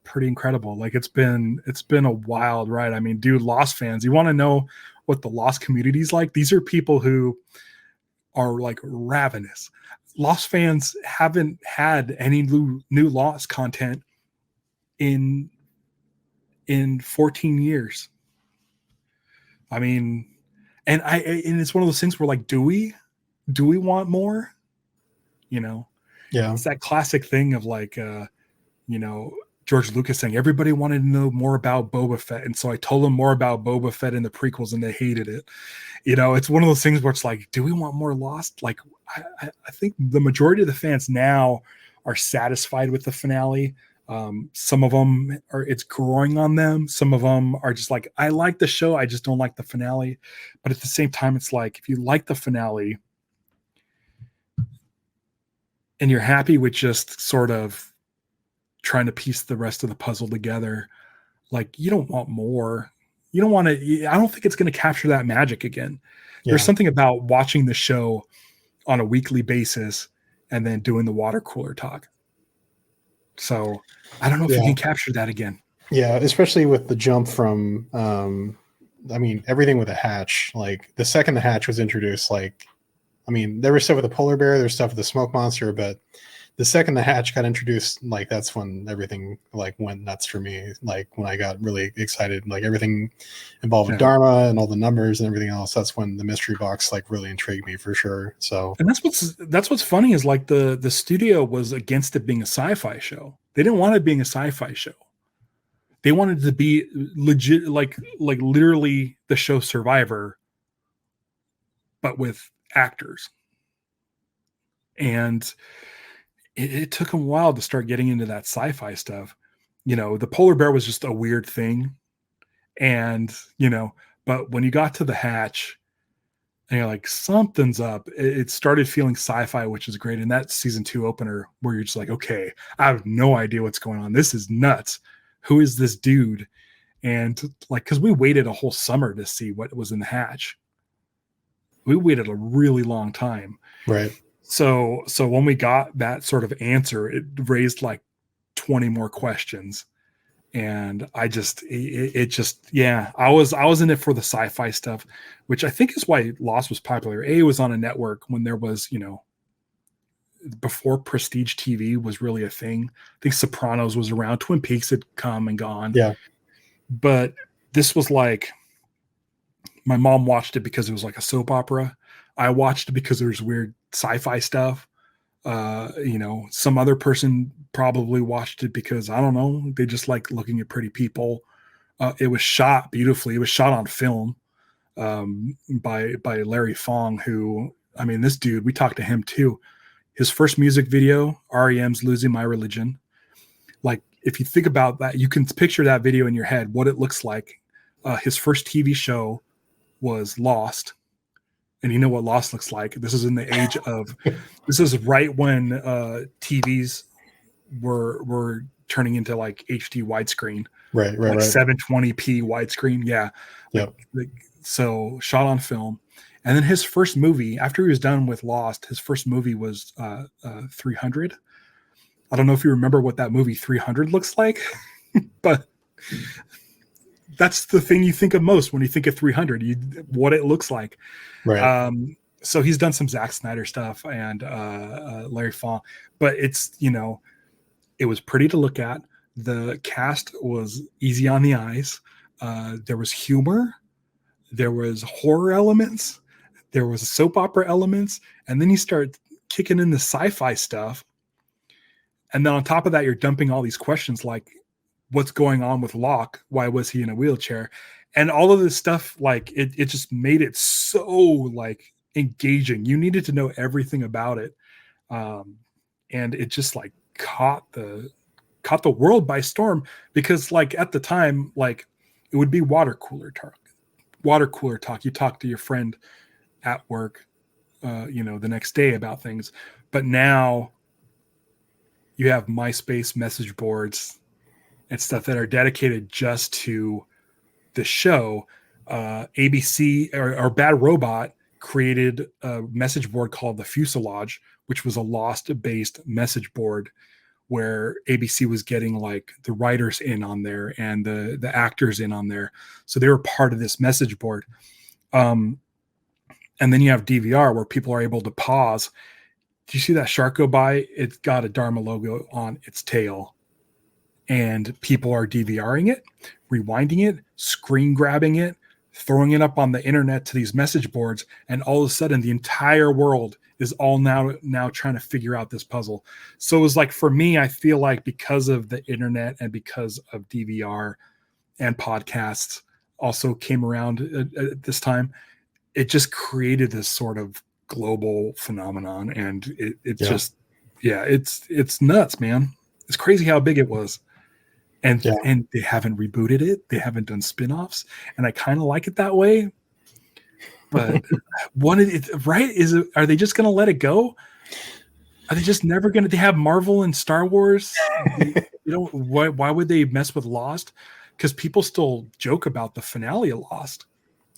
pretty incredible. Like it's been a wild ride. I mean, dude, Lost fans, you want to know what the Lost community is like? These are people who are like ravenous. Lost fans haven't had any new Lost content in 14 years. I mean, and it's one of those things where like, do we want more? Yeah, it's that classic thing of like, George Lucas saying everybody wanted to know more about Boba Fett, and so I told them more about Boba Fett in the prequels, and they hated it. It's one of those things where it's like, do we want more Lost? Like, I think the majority of the fans now are satisfied with the finale. Some of them it's growing on them. Some of them are just like, I like the show, I just don't like the finale. But at the same time, it's like, if you like the finale and you're happy with just sort of trying to piece the rest of the puzzle together, like, you don't want more. You don't want to. I don't think it's going to capture that magic again. Yeah. There's something about watching the show on a weekly basis and then doing the water cooler talk. So I don't know if you can capture that again. Yeah, especially with the jump from, everything with a hatch. Like the second the hatch was introduced, there was stuff with the polar bear, there's stuff with the smoke monster, but the second the hatch got introduced, like that's when everything like went nuts for me. Like when I got really excited, like everything involved with Dharma and all the numbers and everything else. That's when the mystery box like really intrigued me for sure. So, and that's what's funny is like the studio was against it being a sci-fi show. They didn't want it being a sci-fi show. They wanted it to be legit, like literally the show Survivor, but with actors. And it took them a while to start getting into that sci-fi stuff. The polar bear was just a weird thing. And, but when you got to the hatch and you're like, something's up, it started feeling sci-fi, which is great. And that season 2 opener where you're just like, okay, I have no idea what's going on. This is nuts. Who is this dude? And like, cause we waited a whole summer to see what was in the hatch. We waited a really long time. Right. So when we got that sort of answer, it raised like 20 more questions. And I was in it for the sci-fi stuff, which I think is why Lost was popular. It was on a network when there was, before prestige TV was really a thing. I think Sopranos was around. Twin Peaks had come and gone. Yeah. But this was like, my mom watched it because it was like a soap opera. I watched it because there's weird sci-fi stuff. Some other person probably watched it because, I don't know, they just like looking at pretty people. It was shot beautifully. It was shot on film by Larry Fong, who, this dude, we talked to him too. His first music video, REM's Losing My Religion. Like, if you think about that, you can picture that video in your head, what it looks like. His first TV show was Lost. And you know what Lost looks like. This is in the age of, this is right when TVs were turning into like HD widescreen. Right. like Right. 720p widescreen. Yeah. Yep. So shot on film. And then his first movie, after he was done with Lost, his first movie was 300. I don't know if you remember what that movie 300 looks like, but that's the thing you think of most when you think of 300, what it looks like. Right. So he's done some Zack Snyder stuff and Larry Fong, but it's, it was pretty to look at. The cast was easy on the eyes. There was humor. There was horror elements. There was soap opera elements. And then you start kicking in the sci-fi stuff. And then on top of that, you're dumping all these questions like, what's going on with Locke? Why was he in a wheelchair? And all of this stuff, like it just made it so like engaging. You needed to know everything about it. And it just like caught the world by storm, because like at the time, like it would be water cooler talk. You talk to your friend at work, the next day about things. But now you have MySpace message boards and stuff that are dedicated just to the show. ABC or Bad Robot created a message board called the Fuselage, which was a Lost-based message board where ABC was getting like the writers in on there and the actors in on there. So they were part of this message board. And then you have DVR where people are able to pause. Do you see that shark go by? It's got a Dharma logo on its tail. And people are DVRing it, rewinding it, screen grabbing it, throwing it up on the internet to these message boards. And all of a sudden, the entire world is all now trying to figure out this puzzle. So it was like, for me, I feel like because of the internet and because of DVR and podcasts also came around at this time, it just created this sort of global phenomenon. And it's nuts, man. It's crazy how big it was. And they haven't rebooted it. They haven't done spin-offs. And I kind of like it that way. But are they just going to let it go? Are they just never going to? They have Marvel and Star Wars. Why would they mess with Lost? Because people still joke about the finale of Lost.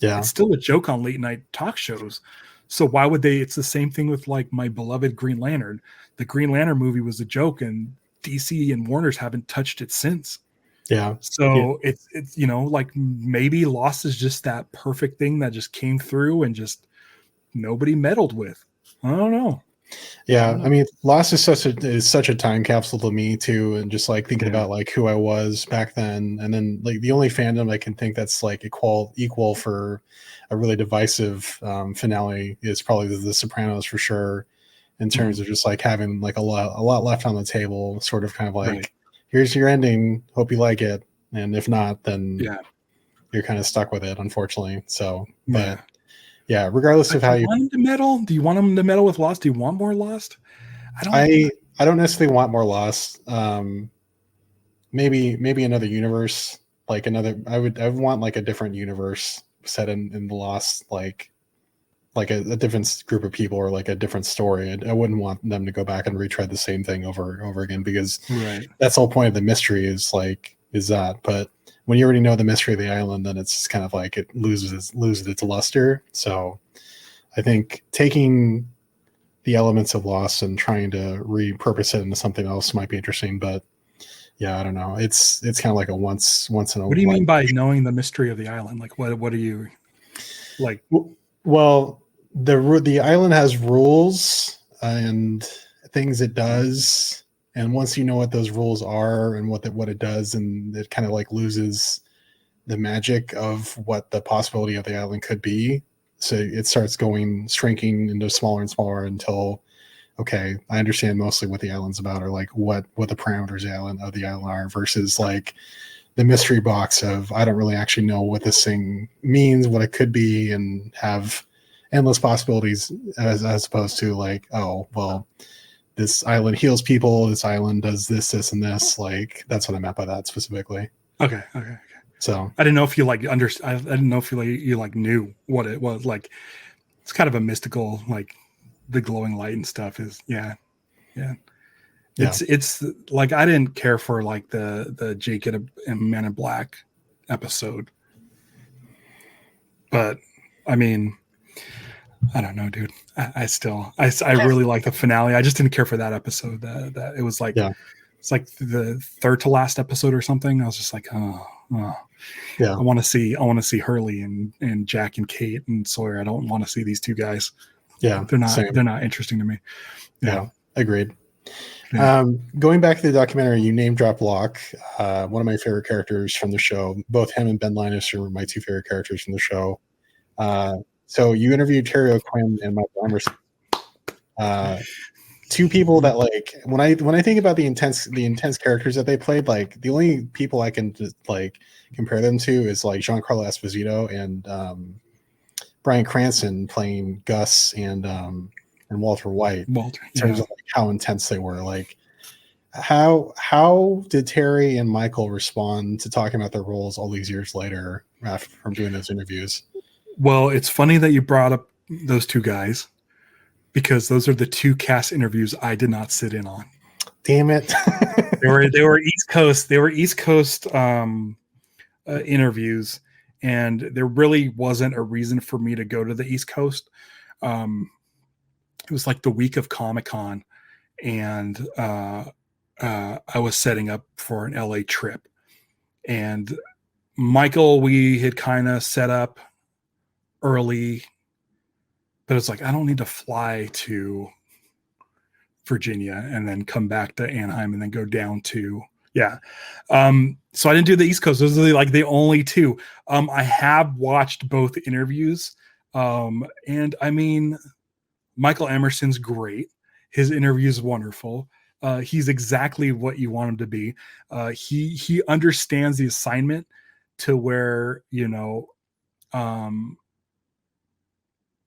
Yeah. It's still a joke on late night talk shows. So why would they? It's the same thing with like my beloved Green Lantern. The Green Lantern movie was a joke, and DC and Warner's haven't touched it since. Yeah. So it's like maybe Lost is just that perfect thing that just came through and just nobody meddled with. I don't know. Yeah, I mean, Lost is such a time capsule to me too, and just like thinking about like who I was back then, and then like the only fandom I can think that's like equal for a really divisive finale is probably the Sopranos for sure, in terms of just like having like a lot left on the table, sort of kind of like here's your ending, hope you like it, and if not, then you're kind of stuck with it, unfortunately. So, but. Yeah, regardless of how you want him to meddle. Do you want him to meddle with Lost? Do you want more Lost? I don't necessarily want more Lost. Maybe another universe, like another. I would want like a different universe set in the Lost, like a different group of people or like a different story. I wouldn't want them to go back and retread the same thing over and over again, because that's the whole point of the mystery is that. But when you already know the mystery of the island, then it's just kind of like it loses its luster. So I think taking the elements of Lost and trying to repurpose it into something else might be interesting. But yeah, I don't know. It's kind of like a once in a. What do you mean by knowing the mystery of the island? Like what are you like? Well, the island has rules and things it does. And once you know what those rules are and what it does, and it kind of like loses the magic of what the possibility of the island could be. So it starts shrinking into smaller and smaller until, okay, I understand mostly what the island's about, or like what the parameters of the island are, versus like the mystery box of I don't really actually know what this thing means, what it could be, and have endless possibilities as opposed to like, oh, well, this island heals people. This island does this, and this. Like that's what I meant by that specifically. Okay. So I didn't know if you like understand. I didn't know if you like knew what it was. Like it's kind of a mystical, like the glowing light and stuff is. Yeah. Yeah. It's like I didn't care for like the Jake and Men in Black episode, but I mean, I don't know, dude. I really like the finale. I just didn't care for that episode. That it was like Yeah. it's like the third to last episode or something. I was just like, oh. Yeah. I want to see Hurley and Jack and Kate and Sawyer. I don't want to see these two guys. Yeah. They're not interesting to me. Yeah. Agreed. Yeah. Going back to the documentary, you name drop Locke, one of my favorite characters from the show. Both him and Ben Linus are my two favorite characters from the show. So you interviewed Terry O'Quinn and Michael Emerson, two people that like when I think about the intense characters that they played, like the only people I can just like compare them to is like Giancarlo Esposito and Bryan Cranston playing Gus and Walter White. Walter, in terms of like how intense they were. Like how did Terry and Michael respond to talking about their roles all these years later after from doing those interviews? Well, it's funny that you brought up those two guys because those are the two cast interviews I did not sit in on. Damn it. They were East Coast. They were East Coast interviews, and there really wasn't a reason for me to go to the East Coast. It was like the week of Comic-Con, and I was setting up for an LA trip. And Michael, we had kind of set up early, but it's like, I don't need to fly to Virginia and then come back to Anaheim and then go down to, so I didn't do the East Coast. Those are like the only two. I have watched both interviews. And I mean, Michael Emerson's great. His interview is wonderful. He's exactly what you want him to be. He understands the assignment to where,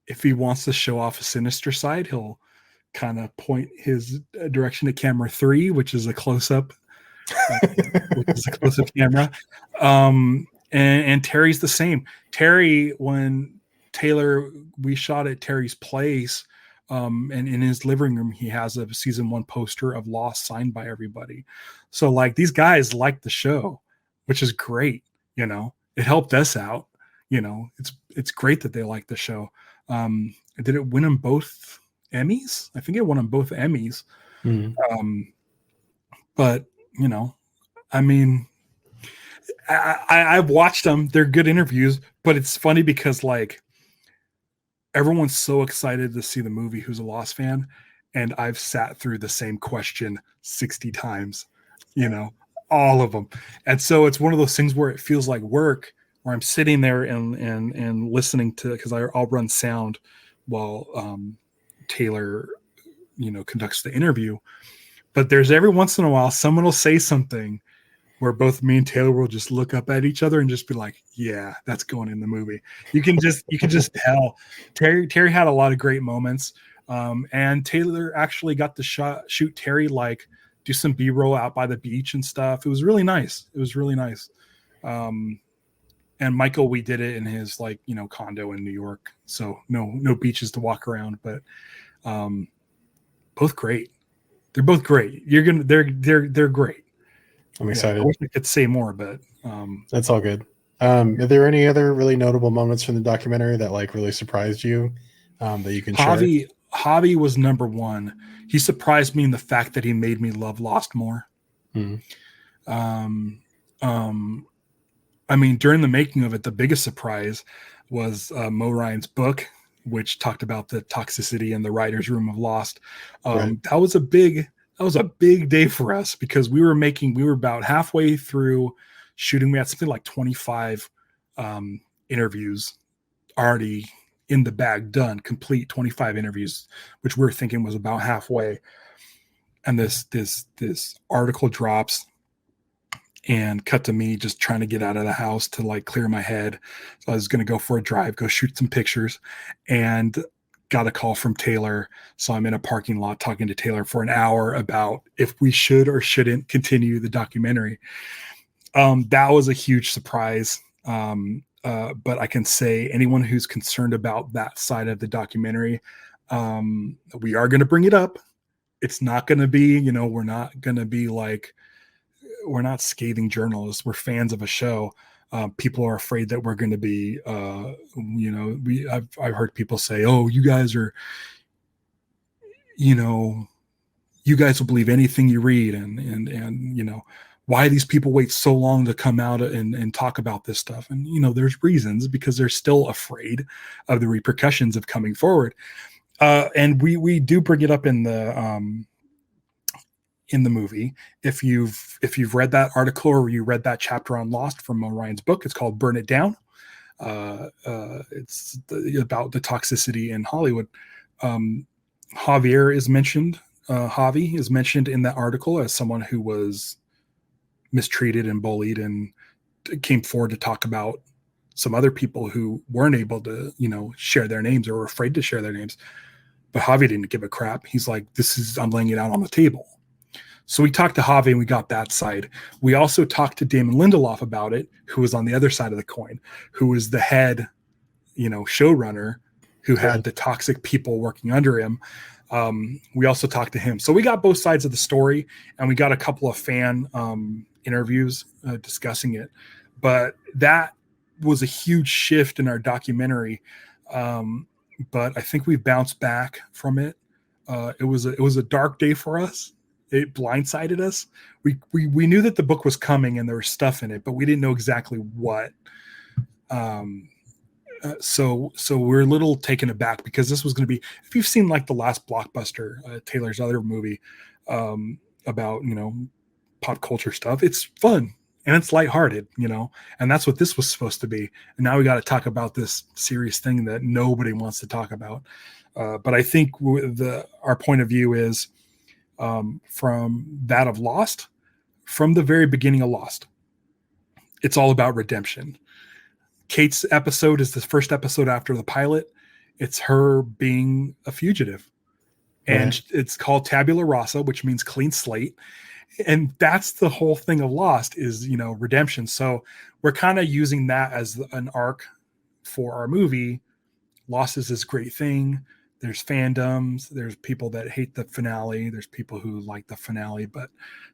if he wants to show off a sinister side, he'll kind of point his direction to camera 3, which is a close-up, camera. And Terry's the same. Terry, when we shot at Terry's place, and in his living room, he has a season 1 poster of Lost signed by everybody. So like these guys like the show, which is great. It helped us out. It's great that they like the show. Did it win them both Emmys? I think it won them both Emmys. But I mean, I've watched them. They're good interviews, but it's funny because like everyone's so excited to see the movie who's a Lost fan, and I've sat through the same question 60 times, all of them. And so it's one of those things where it feels like work, where I'm sitting there and listening to, because I'll run sound while Taylor, conducts the interview. But there's every once in a while someone will say something where both me and Taylor will just look up at each other and just be like, yeah, that's going in the movie. You can just tell. Terry had a lot of great moments. And Taylor actually got to shoot Terry, like do some B-roll out by the beach and stuff. It was really nice. And Michael, we did it in his condo in New York. So no beaches to walk around, but both great. They're both great. They're great. I'm excited. I wish I could say more, but that's all good. Are there any other really notable moments from the documentary that like really surprised you that you can share? Javi was number 1. He surprised me in the fact that he made me love Lost more. I mean, during the making of it, the biggest surprise was Mo Ryan's book, which talked about the toxicity in the writer's room of Lost. Right. That was a big day for us because we were about halfway through shooting. We had something like 25 interviews already in the bag, done, complete 25 interviews, which we were thinking was about halfway. And this article drops and cut to me just trying to get out of the house to like clear my head. So I was going to go for a drive, go shoot some pictures, and got a call from Taylor. So I'm in a parking lot talking to Taylor for an hour about if we should or shouldn't continue the documentary. That was a huge surprise. But I can say anyone who's concerned about that side of the documentary, we are going to bring it up. it's not going to be, we're not going to be like, we're not scathing journalists. We're fans of a show. People are afraid that we're going to be, I've heard people say, oh, you guys are, you guys will believe anything you read. And why these people wait so long to come out and talk about this stuff. And, there's reasons, because they're still afraid of the repercussions of coming forward. And we do bring it up in the movie. If you've read that article or you read that chapter on Lost from Ryan's book, it's called Burn It Down. It's about the toxicity in Hollywood. Javier is mentioned. Javi is mentioned in that article as someone who was mistreated and bullied, and came forward to talk about some other people who weren't able to, share their names or were afraid to share their names. But Javi didn't give a crap. He's like, I'm laying it out on the table. So we talked to Javi and we got that side. We also talked to Damon Lindelof about it, who was on the other side of the coin, who was the head, showrunner, who had the toxic people working under him. We also talked to him. So we got both sides of the story, and we got a couple of fan interviews discussing it. But that was a huge shift in our documentary. But I think we've bounced back from it. It was a dark day for us. It blindsided us. We knew that the book was coming and there was stuff in it, but we didn't know exactly what. So we're a little taken aback, because this was going to be, if you've seen like the Last Blockbuster, Taylor's other movie, about, pop culture stuff, it's fun and it's lighthearted, and that's what this was supposed to be. And now we got to talk about this serious thing that nobody wants to talk about. But I think our point of view is, from that of Lost, from the very beginning of Lost, it's all about redemption. Kate's episode is the first episode after the pilot. It's her being a fugitive. And it's called Tabula Rasa, which means clean slate. And that's the whole thing of Lost is, redemption. So we're kind of using that as an arc for our movie. Lost is this great thing. There's fandoms. There's people that hate the finale. There's people who like the finale, but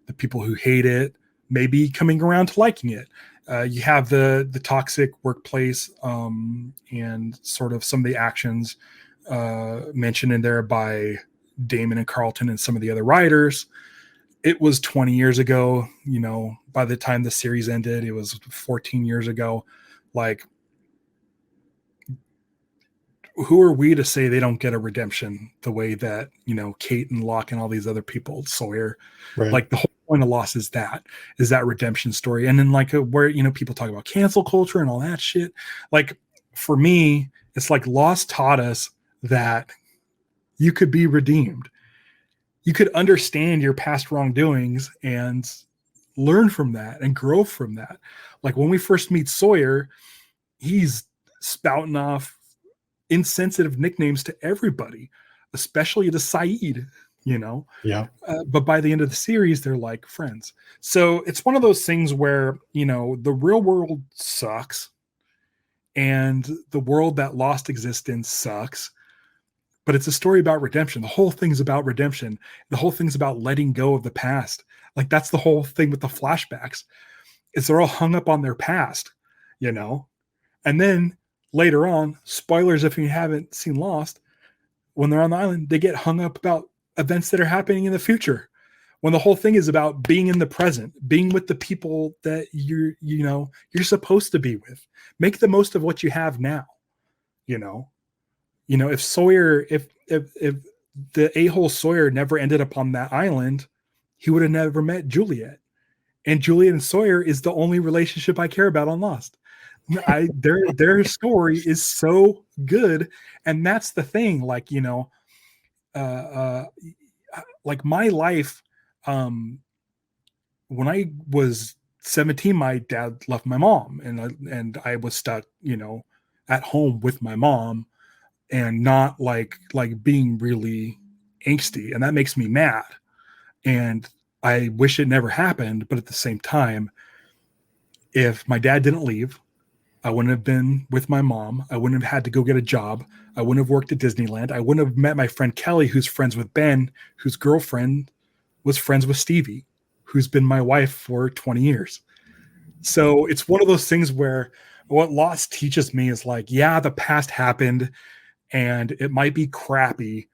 the people who hate it may be coming around to liking it. You have the toxic workplace, and sort of some of the actions mentioned in there by Damon and Carlton and some of the other writers. It was 20 years ago. By the time the series ended, it was 14 years ago. Like, who are we to say they don't get a redemption the way that, Kate and Locke and all these other people, Sawyer, like the whole point of Lost is that redemption story. And then like where, people talk about cancel culture and all that shit. Like for me, it's like Lost taught us that you could be redeemed. You could understand your past wrongdoings and learn from that and grow from that. Like when we first meet Sawyer, he's spouting off insensitive nicknames to everybody, especially to Saeed, Yeah. But by the end of the series, they're like friends. So it's one of those things where, the real world sucks and the world that Lost exists in sucks, but it's a story about redemption. The whole thing's about redemption. The whole thing's about letting go of the past. Like that's the whole thing with the flashbacks. Is they're all hung up on their past, and then later on, spoilers if you haven't seen Lost, when they're on the island, they get hung up about events that are happening in the future. When the whole thing is about being in the present, being with the people that you're supposed to be with. Make the most of what you have now. If Sawyer, if the a-hole Sawyer never ended up on that island, he would have never met Juliet. And Juliet and Sawyer is the only relationship I care about on Lost. Their story is so good, and that's the thing. Like like my life, when I was 17, my dad left my mom, and I was stuck, at home with my mom, and not like being really angsty, and that makes me mad, and I wish it never happened. But at the same time, if my dad didn't leave, I wouldn't have been with my mom. I wouldn't have had to go get a job. I wouldn't have worked at Disneyland. I wouldn't have met my friend Kelly, who's friends with Ben, whose girlfriend was friends with Stevie, who's been my wife for 20 years. So it's one of those things where what loss teaches me is like, yeah, the past happened and it might be crappy,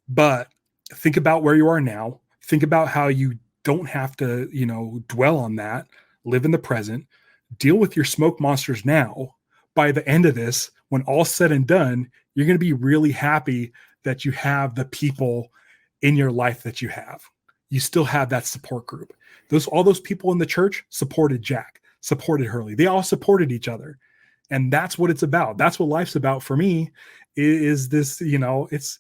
but think about where you are now. Think about how you don't have to, dwell on that. Live in the present. Deal with your smoke monsters now. By the end of this, when all's said and done, you're going to be really happy that you have the people in your life that you have. You still have that support group. All those people in the church supported Jack, supported Hurley. They all supported each other. And that's what it's about. That's what life's about for me, is this, it's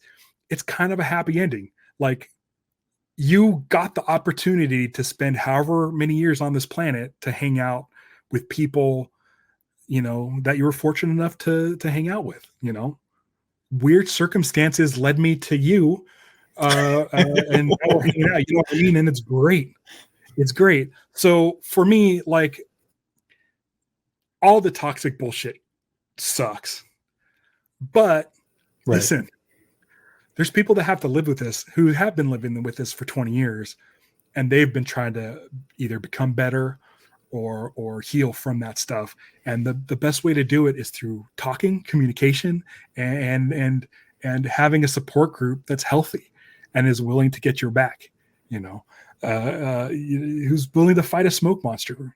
kind of a happy ending. Like, you got the opportunity to spend however many years on this planet to hang out with people, that you were fortunate enough to hang out with. Weird circumstances led me to you, and now we're hanging out. You know what I mean? And it's great. It's great. So for me, like, all the toxic bullshit sucks, but listen, there's people that have to live with this, who have been living with this for 20 years, and they've been trying to either become better or heal from that stuff. And the best way to do it is through talking, communication, and having a support group that's healthy and is willing to get your back, who's willing to fight a smoke monster,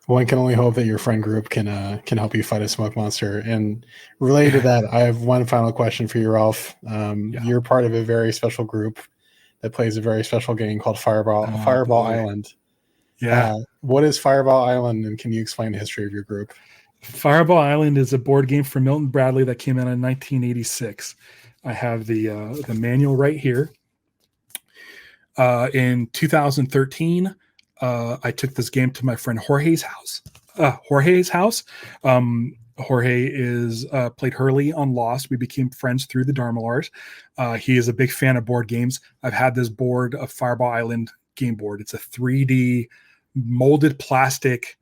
One can only hope that your friend group can help you fight a smoke monster. And related to that, I have one final question for you, Ralph. You're part of a very special group that plays a very special game called Fireball Island. Yeah. What is Fireball Island, and can you explain the history of your group? Fireball Island is a board game from Milton Bradley that came out in 1986. I have the manual right here. In 2013, I took this game to my friend Jorge's house. Jorge is played Hurley on Lost. We became friends through the Dharmalars. He is a big fan of board games. I've had this board, a Fireball Island game board. It's a 3D molded plastic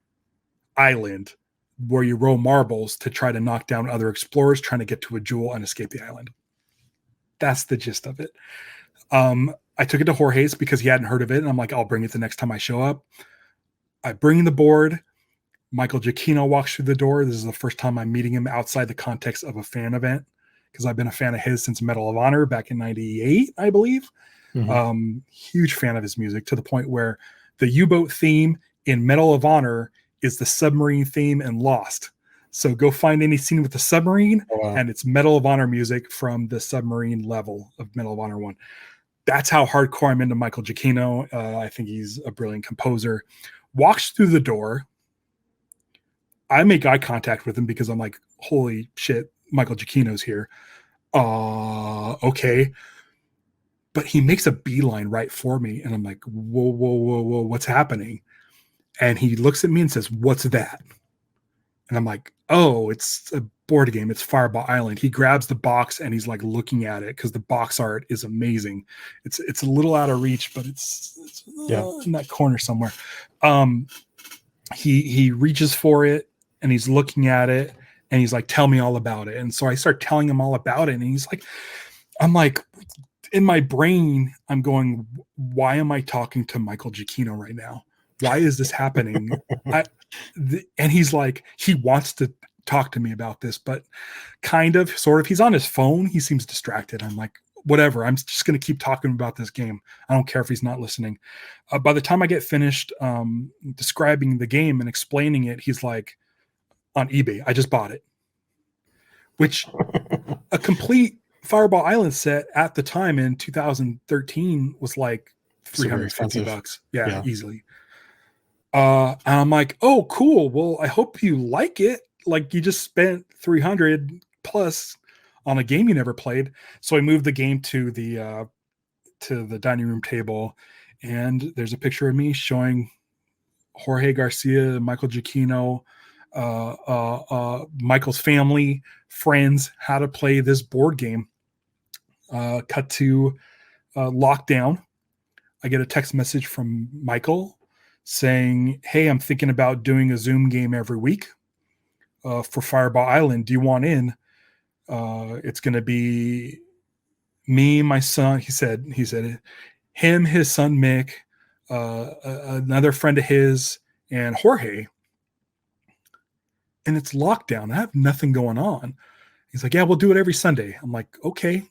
island where you roll marbles to try to knock down other explorers trying to get to a jewel and escape the island. That's the gist of it. I took it to Jorge's because he hadn't heard of it, and I'm like, I'll bring it the next time I show up. I bring the board. Michael Giacchino walks through the door. This is the first time I'm meeting him outside the context of a fan event, because I've been a fan of his since Medal of Honor back in 98, I believe. Mm-hmm. Huge fan of his music, to the point where the U-boat theme in Medal of Honor is the submarine theme in Lost. So go find any scene with the submarine, and it's Medal of Honor music from the submarine level of Medal of Honor 1. That's how hardcore I'm into Michael Giacchino. I think he's a brilliant composer. Walks through the door. I make eye contact with him because I'm like, holy shit, Michael Giacchino's here. Okay. But he makes a beeline right for me. And I'm like, whoa, what's happening? And he looks at me and says, what's that? And I'm like, oh, it's a board game. It's Fireball Island. He grabs the box and he's like looking at it because the box art is amazing. It's a little out of reach, but it's in that corner somewhere. He reaches for it and he's looking at it and he's like, tell me all about it. And so I start telling him all about it. And he's like, I'm like, in my brain, I'm going, why am I talking to Michael Giacchino right now? Why is this happening? And he's like, he wants to talk to me about this, but kind of, sort of, he's on his phone. He seems distracted. I'm like, whatever. I'm just going to keep talking about this game. I don't care if he's not listening. By the time I get finished describing the game and explaining it, he's like, on eBay, I just bought it. Which a complete Fireball Island set at the time in 2013 was like $350. Yeah, easily. And I'm like, oh, cool. Well, I hope you like it. Like, you just spent $300 plus on a game you never played. So I moved the game to the dining room table, and there's a picture of me showing Jorge Garcia, Michael Giacchino, Michael's family, friends, how to play this board game. Cut to lockdown. I get a text message from Michael saying, hey, I'm thinking about doing a Zoom game every week for Fireball Island. Do you want in? It's going to be me, my son. He said him, his son, Mick, another friend of his, and Jorge. And it's lockdown. I have nothing going on. He's like, yeah, we'll do it every Sunday. I'm like, okay.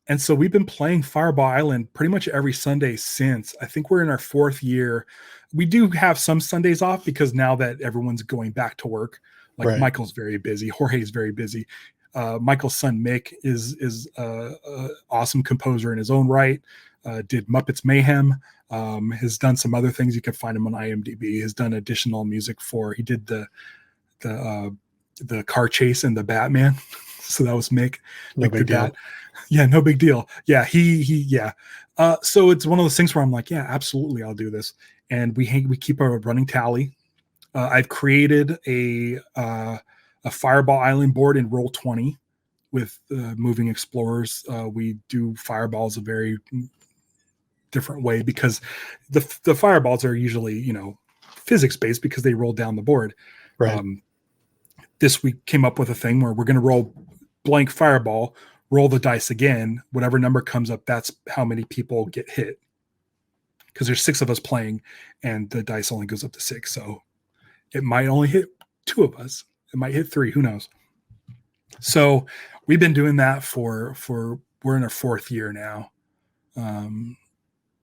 And so we've been playing Fireball Island pretty much every Sunday since. I think we're in our 4th year. We do have some Sundays off because now that everyone's going back to work, like Right. Michael's very busy, Jorge's very busy. Michael's son Mick is awesome composer in his own right. Did Muppets Mayhem. Has done some other things. You can find him on IMDb. Has done additional music for. He did the car chase and the Batman. So that was Mick. No Mick big did deal. that. Yeah, no big deal. Yeah, yeah. So it's one of those things where I'm like, yeah, absolutely, I'll do this. And we keep a running tally. I've created a Fireball Island board in Roll20 with moving explorers. We do fireballs a very different way because the fireballs are usually, physics based because they roll down the board. Right. This week came up with a thing where we're going to roll blank fireball, roll the dice again. Whatever number comes up, that's how many people get hit. Because there's 6 of us playing, and the dice only goes up to 6. So it might only hit 2 of us. It might hit 3. Who knows? So we've been doing that for we're in our 4th year now, and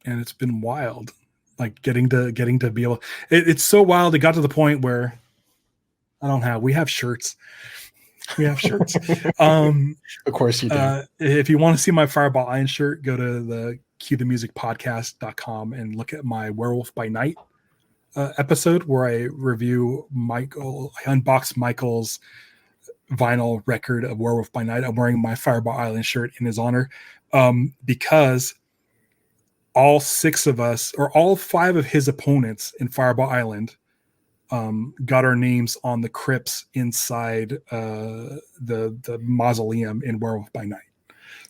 it's been wild. Like getting to be able. It's so wild. It got to the point where we have shirts. We have shirts. Of course you do. If you want to see my Fireball Island shirt, go to the cuethemusicpodcast.com and look at my Werewolf by Night episode where I review I unbox Michael's vinyl record of Werewolf by Night. I'm wearing my Fireball Island shirt in his honor because all 6 of us, or all 5 of his opponents in Fireball Island, got our names on the crypts inside the mausoleum in Werewolf by Night.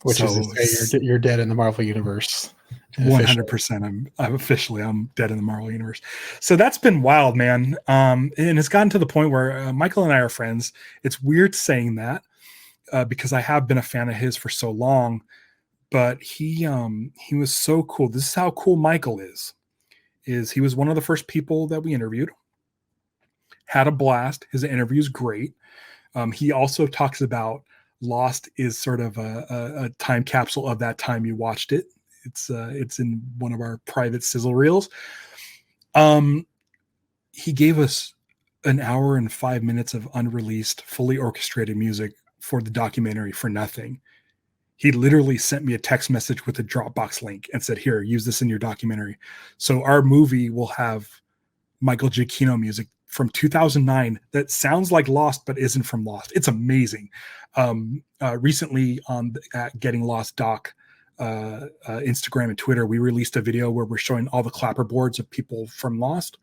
Which is to say you're dead in the Marvel Universe. 100%. I'm dead in the Marvel Universe. So that's been wild, man. And it's gotten to the point where Michael and I are friends. It's weird saying that because I have been a fan of his for so long. But he was so cool. This is how cool Michael is he was one of the first people that we interviewed. Had a blast. His interview is great. He also talks about Lost is sort of a time capsule of that time you watched it. It's in one of our private sizzle reels. He gave us an hour and 5 minutes of unreleased, fully orchestrated music for the documentary for nothing. He literally sent me a text message with a Dropbox link and said, here, use this in your documentary. So our movie will have Michael Giacchino music from 2009 that sounds like Lost, but isn't from Lost. It's amazing. Recently on at Getting Lost Doc, Instagram and Twitter, we released a video where we're showing all the clapper boards of people from Lost.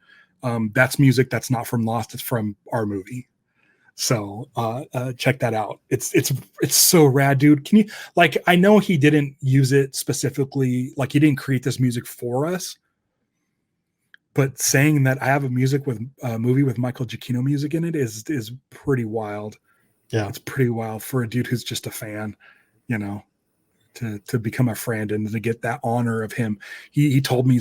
That's music that's not from Lost. It's from our movie. So check that out. It's so rad, dude. Can you, like, I know he didn't use it specifically, like he didn't create this music for us, but saying that I have a movie with Michael Giacchino music in it is pretty wild. Yeah, it's pretty wild for a dude who's just a fan, to become a friend and to get that honor of him. He told me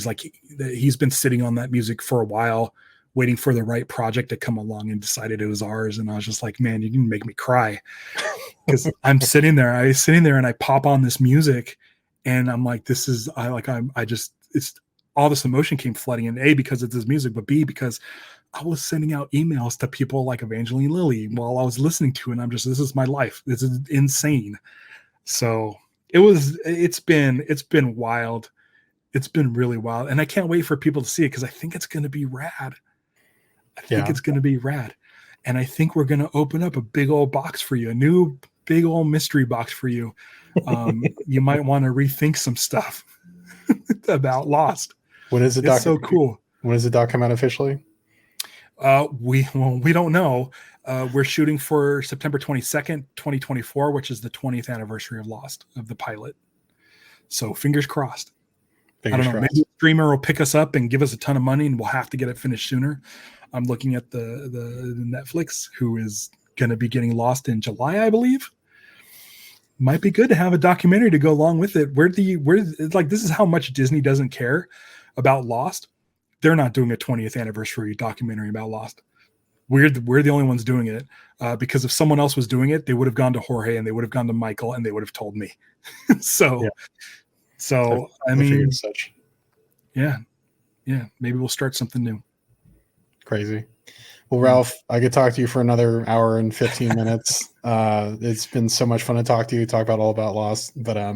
he's been sitting on that music for a while, waiting for the right project to come along, and decided it was ours. And I was just like, man, you can make me cry because I'm sitting there and I pop on this music and I'm like, it's all this emotion came flooding in, A, because it's this music, but B, because I was sending out emails to people like Evangeline Lilly while I was listening to it. And I'm just, this is my life. This is insane. So it's been wild. It's been really wild. And I can't wait for people to see it because I think it's going to be rad. It's going to be rad. And I think we're going to open up a big old box for you, a new big old mystery box for you. You might want to rethink some stuff about Lost. When is the doc? It's so cool. When does the doc come out officially? We don't know. We're shooting for September 22nd, 2024, which is the 20th anniversary of Lost, of the pilot. So fingers crossed. Fingers crossed. streamer will pick us up and give us a ton of money, and we'll have to get it finished sooner. I'm looking at the Netflix, who is going to be getting Lost in July, I believe. Might be good to have a documentary to go along with it. It's like, this is how much Disney doesn't care about Lost. They're not doing a 20th anniversary documentary about Lost. We're the only ones doing it, because if someone else was doing it, they would have gone to Jorge and they would have gone to Michael and they would have told me. So I mean, such. yeah, maybe we'll start something new. Crazy. Well, Ralph, I could talk to you for another hour and 15 minutes. It's been so much fun to talk to you, talk about all about Lost. But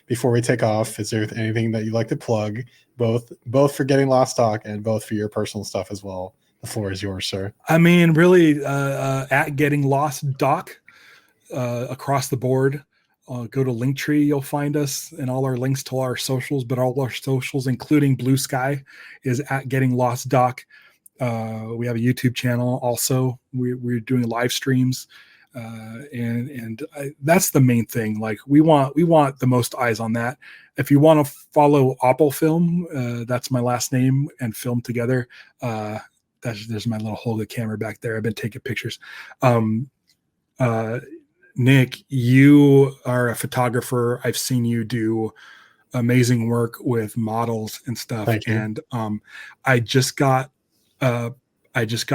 before we take off, is there anything that you'd like to plug, both for Getting Lost Talk and both for your personal stuff as well? The floor is yours, sir. I mean, really, at Getting Lost Doc, across the board. Go to Linktree, you'll find us, and all our links to our socials, but all our socials, including Blue Sky, is at Getting Lost Doc. We have a YouTube channel also. We're doing live streams, and that's the main thing. Like, we want the most eyes on that. If you want to follow Apel Film, that's my last name, and Film Together. There's my little Holga camera back there. I've been taking pictures. Nick, you are a photographer. I've seen you do amazing work with models and stuff. Thank you. And I just got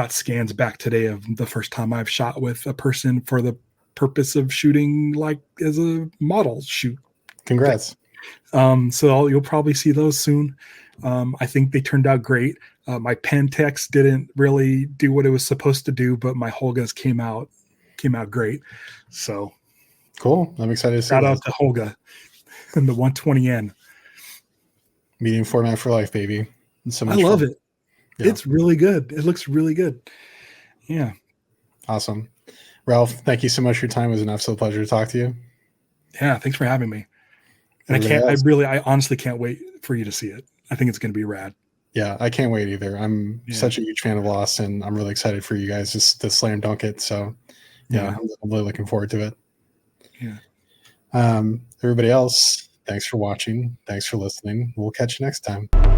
scans back today of the first time I've shot with a person for the purpose of shooting, like, as a model shoot. Congrats. So you'll probably see those soon. I think they turned out great. My Pentax didn't really do what it was supposed to do, but my Holgas came out great. So cool. I'm excited to see shout out to Holga and the 120N. Medium format for life, baby. So much I love fun. it. Yeah. It's really good. It looks really good. Yeah. Awesome. Ralph, thank you so much for your time. It was an absolute pleasure to talk to you. Yeah, thanks for having me. And I honestly can't wait for you to see it. I think it's going to be rad. Yeah, I can't wait either. I'm such a huge fan of Lost, and I'm really excited for you guys just to slam dunk it. So yeah, I'm really looking forward to it. Yeah. Everybody else, thanks for watching. Thanks for listening. We'll catch you next time.